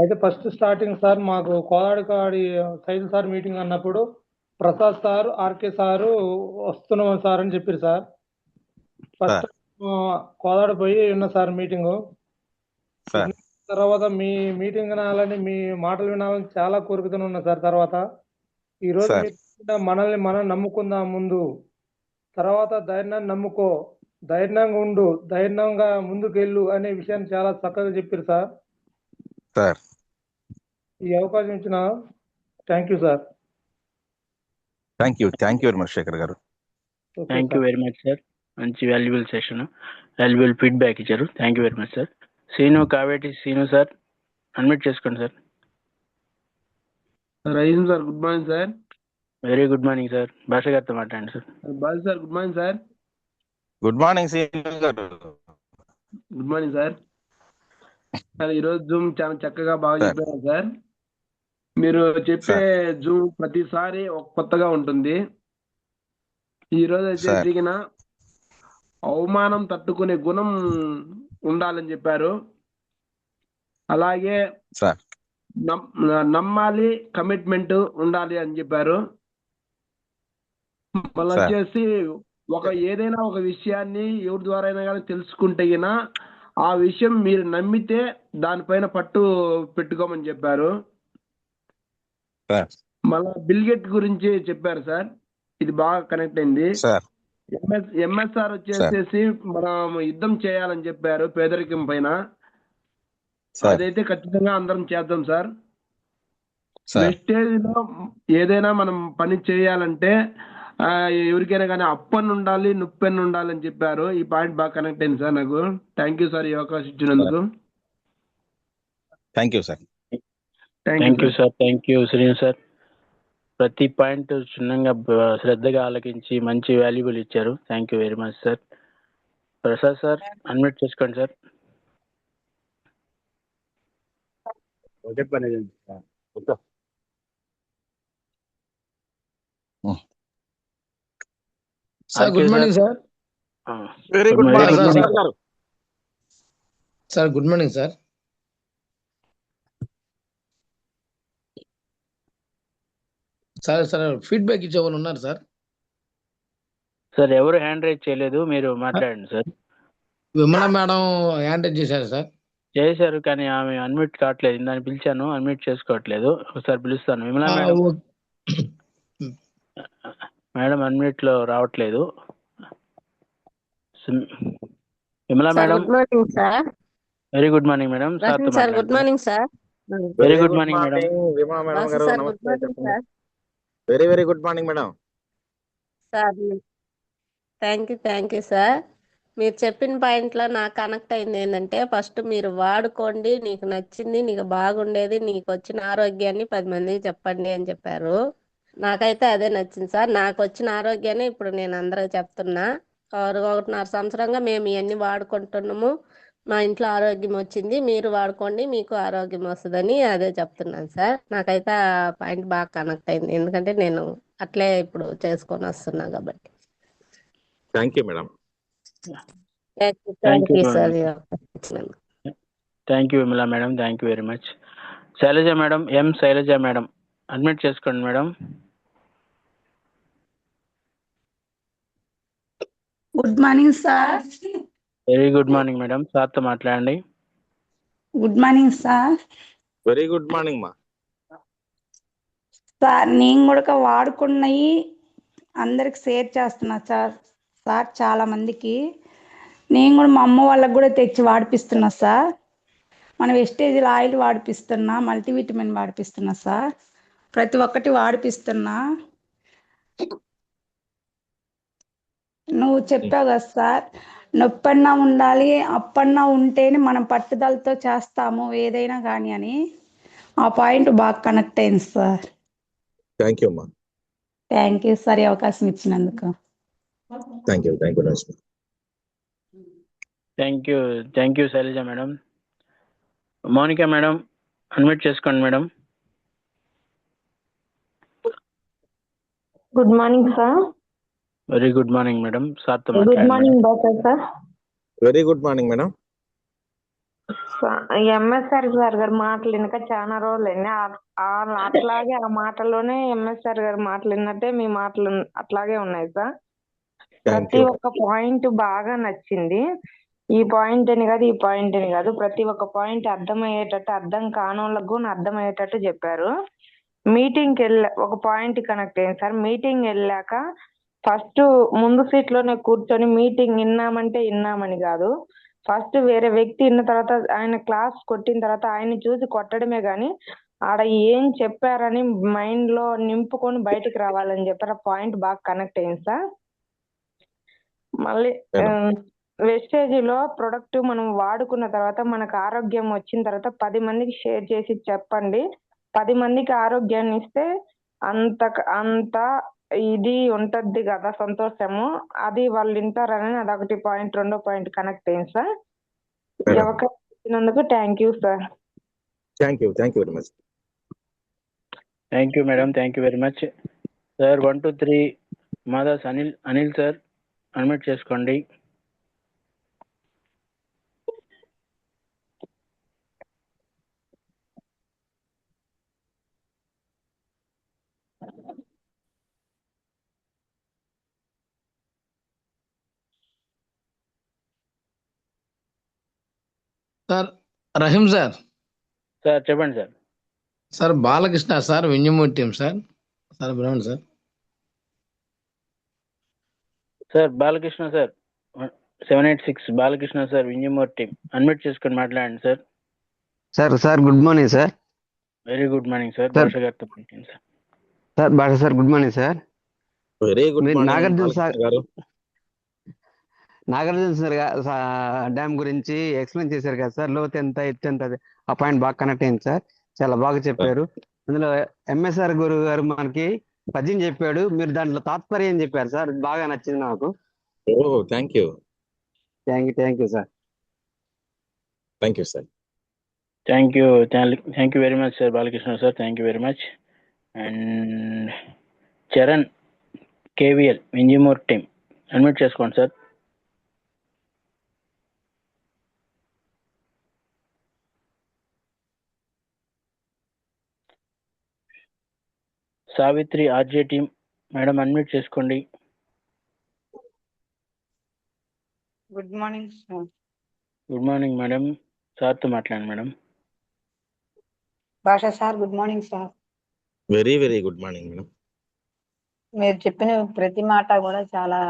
అయితే ఫస్ట్ స్టార్టింగ్ సార్ మాకు కోదాడకాడి సైజు సార్ మీటింగ్ అన్నప్పుడు ప్రసాద్ సార్, ఆర్కే సారు వస్తున్నాం సార్ అని చెప్పారు సార్. ఫస్ట్ కోదాడ పోయి ఉన్న సార్ మీటింగ్. తర్వాత మీ మీటింగ్ వినాలని, మీ మాటలు వినాలని చాలా కోరికతో ఉన్నా సార్. తర్వాత ఈరోజు మనల్ని మనం నమ్ముకుందాం ముందు, తర్వాత ధైర్యాన్ని నమ్ముకో, ధైర్యంగా ఉండు, ధైర్యంగా ముందుకెళ్ళు అనే విషయాన్ని చాలా చక్కగా చెప్పారు సార్. ఈ అవకాశం ఇచ్చిన thank you sir. Thank you very much Shekhar గారు. Thank you very much sir. మంచి వాల్యుబుల్ సెషన్, వాల్యుబుల్ ఫీడ్బ్యాక్ ఇచ్చారు. Thank you very much sir. Srinu Kaveti Srinu sir admit చేసుకోండి sir. Rahim sir, good morning sir. Very good morning sir. Basha గారితో మాట్లాడండి sir. బాల్ sir, good morning sir. Good morning Srinu గారు. Good morning sir. Sir ఈరోజు Zoom చాలా చక్కగా బాగా చెప్పారు సార్. మీరు చెప్పే జూమ్ ప్రతిసారి ఒక కొత్తగా ఉంటుంది. ఈ రోజు వచ్చేసి అవమానం తట్టుకునే గుణం ఉండాలని చెప్పారు. అలాగే నమ్మాలి, కమిట్మెంట్ ఉండాలి అని చెప్పారు. మళ్ళీ వచ్చేసి ఏదైనా ఒక విషయాన్ని ఎవరి ద్వారా అయినా కానీ తెలుసుకుంటే ఆ విషయం మీరు నమ్మితే దానిపైన పట్టు పెట్టుకోమని చెప్పారు. మళ్ళా బిల్గేట్ గురించి చెప్పారు సార్, ఇది బాగా కనెక్ట్ అయింది. ఎంఎస్ఆర్ వచ్చేసేసి మనం యుద్ధం చేయాలని చెప్పారు పేదరికం పైన. అదైతే ఖచ్చితంగా అందరం చేద్దాం సార్. వెస్టేజ్ లో ఏదైనా మనం పని చేయాలంటే ఎవరికైనా కానీ అప్పని ఉండాలి, నొప్పని ఉండాలి అని చెప్పారు. ఈ పాయింట్ బాగా కనెక్ట్ అయింది సార్ నాకు. థ్యాంక్ యూ సార్ ఈ అవకాశం ఇచ్చినందుకు. Thank you sir. Thank you sir. Thank you Srinu sir. ప్రతి పాయింట్ క్షుణ్ణంగా శ్రద్ధగా ఆలకించి మంచి వాల్యుబుల్ ఇచ్చారు. Thank you very much sir. Prasad sir unmute చేసుకోండి sir. Sir good morning sir. Very good morning sir. Good morning sir. Sir feedback ఇచ్చే వాళ్ళు ఉన్నారు సార్? సార్ ఎవరు హ్యాండ్ రైజ్ చేయలేదు, మీరు మాట్లాడండి sir. Vimala madam hand raise చేశారు సార్. చేశారు కానీ ఆమె అన్మ్యూట్ కావట్లేదు. ఇందాన్ని పిలిచాను, అన్మ్యూట్ చేసుకోవట్లేదు. ఒకసారి పిలుస్తాను. విమలా మేడం అన్మ్యూట్ లో రావట్లేదు. Vimala madam. Good morning sir. Very good morning madam. Sir good morning sir. Very good morning madam. Vimala madam గారు good morning sir. Very very good morning madam. Sir thank you sir. మీరు చెప్పిన పాయింట్లో నాకు connect అయింది ఏంటంటే, first మీరు వాడుకోండి, నీకు నచ్చింది, నీకు బాగుండేది, నీకు వచ్చిన ఆరోగ్యాన్ని 10 మందికి చెప్పండి అని చెప్పారు. నాకైతే అదే నచ్చింది సార్. నాకు వచ్చిన ఆరోగ్యాన్ని ఇప్పుడు నేను అందరికి చెప్తున్నా. 1.5 సంవత్సరంగా మేము ఇవన్నీ వాడుకుంటున్నాము. మా ఇంట్లో ఆరోగ్యం వచ్చింది, మీరు వాడుకోండి, మీకు ఆరోగ్యం వస్తుందని అదే చెప్తున్నాను సార్. నాకైతే ఆ పాయింట్ బాగా కనెక్ట్ అయింది, ఎందుకంటే నేను అట్లే ఇప్పుడు చేసుకొని వస్తున్నా కాబట్టి. Thank you madam. Thank you Vimala madam. Thank you very much. Shailaja madam, Shailaja madam admit చేసుకోండి madam. Good morning sir. Very good morning madam. సార్తో మాట్లాడండి. Good morning sir. Very good morning మా. సార్ నేను కూడా వాడుకున్నవి అందరికి షేర్ చేస్తున్నా సార్. చాలా మందికి నేను కూడా మా అమ్మ వాళ్ళకి కూడా తెచ్చి వాడిపిస్తున్నా సార్. మన వెస్టేజ్ ఆయిల్ వాడిపిస్తున్నా, మల్టీవిటమిన్ వాడిపిస్తున్నా సార్. ప్రతి ఒక్కటి వాడిపిస్తున్నా. నువ్వు చెప్పావు కదా సార్, నొప్పన్నా ఉండాలి, అప్పన్నా ఉంటేనే మనం పట్టుదలతో చేస్తాము ఏదైనా కానీ అని. ఆ పాయింట్ బాగా కనెక్ట్ అయింది సార్. థ్యాంక్ యూ అమ్మా. థ్యాంక్ యూ సార్ ఈ అవకాశం ఇచ్చినందుకు. Thank you thank you Shailaja madam. Mounika madam unmute చేసుకోండి madam. Good morning sir. Very good morning madam. సార్తో గుడ్ మాట్లాడండి. Morning doctor sir. Very good morning madam. MSR sir గారి మాటలు వినక చాలా రోజులైంది. అట్లాగే ఆ మాటల్లోనే ఎంఎస్ఆర్ గారి మాటలు విన్నట్టే మీ మాటలు అట్లాగే ఉన్నాయి సార్. ప్రతి ఒక్క పాయింట్ బాగా నచ్చింది. ఈ పాయింట్ అని కాదు, ఈ పాయింట్ అని కాదు, ప్రతి ఒక్క పాయింట్ అర్థమయ్యేటట్టు, అర్థం కానోళ్ళకు కూడా అర్థమయ్యేటట్టు చెప్పారు. మీటింగ్కి ఒక పాయింట్ కనెక్ట్ అయింది సార్. మీటింగ్ వెళ్ళాక ఫస్ట్ ముందు సీట్ లోనే కూర్చొని మీటింగ్ విన్నామని కాదు, ఫస్ట్ వేరే వ్యక్తి విన్న తర్వాత ఆయన క్లాస్ కొట్టిన తర్వాత ఆయన్ని చూసి కొట్టడమే గాని ఆడ ఏం చెప్పారని మైండ్ లో నింపుకొని బయటకు రావాలని చెప్పారు. ఆ పాయింట్ బాగా కనెక్ట్ అయింది సార్. మళ్ళీ వెస్టేజ్ లో ప్రొడక్ట్ మనం వాడుకున్న తర్వాత మనకు ఆరోగ్యం వచ్చిన తర్వాత 10 మందికి షేర్ చేసి చెప్పండి. 10 మందికి ఆరోగ్యాన్ని ఇస్తే అంత ఇది ఉంటది కదా సంతోషము, అది వాళ్ళు వింటారని అదొకటి పాయింట్. 2వ పాయింట్ కనెక్ట్ అయింది సార్. ఈ అవకాశం ఇచ్చినందుకు thank you sir. Thank you very much. Thank you madam, thank you very much sir. 1 2 3 Madas Anil sir unmute చేసుకోండి. Sir Rahim sir. సార్ చెప్పండి sir. Sir Balakrishna sir, Vinjamuri team sir. Sir బ్రహ్మణ్ sir. Sir Balakrishna sir 786 Balakrishna sir, Vinjamur team unmute చేసుకొని మాట్లాడండి sir. Sir good morning sir. Very good morning sir. Sir Basha గారితో మాట్లాడండి sir. Basha sir good morning sir. Very good మీరు morning Nagarjuna sir గారు. Nagarjuna sir dam గురించి explain చేశారు కదా సార్, లోతు ఎంత ఎత్తు ఎంత, ఆ పాయింట్ బాగా కనెక్ట్ అయింది సార్, చాలా బాగా చెప్పారు. అందులో ఎంఎస్ఆర్ గురువు గారు మనకి పద్యం చెప్పాడు, మీరు దాంట్లో తాత్పర్యం చెప్పారు సార్, బాగా నచ్చింది నాకు. Thank you sir. Thank you sir. Thank you very much sir Balakrishna sir, thank you very much. And Charan KVL Vinjamur team unmute చేసుకోండి sir. Savitri RJ team madam unmute చేసుకోండి. Good morning sir. Good morning madam, సార్తో మాట్లాడండి madam. Basha sir good morning sir. Very very good morning madam. మీరు చెప్పిన ప్రతి మాట కూడా చాలా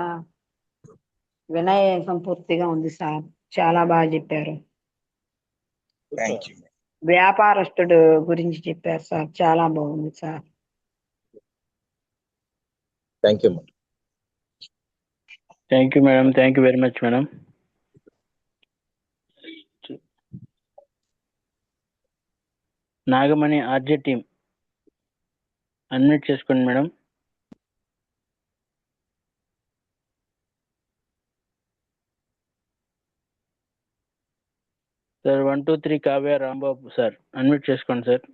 వినయ సంపూర్తిగా ఉంది సార్, చాలా బాగా చెప్పారు. Thank you. వ్యాపారస్తుడు గురించి చెప్పారు సార్, చాలా బాగుంది sir. Thank you madam. Thank you madam, thank you very much madam. Nagamani RJ team unmute చేసుకోండి madam. Sir 1 2 3 Kavya Rambabu sir unmute చేసుకోండి సార్.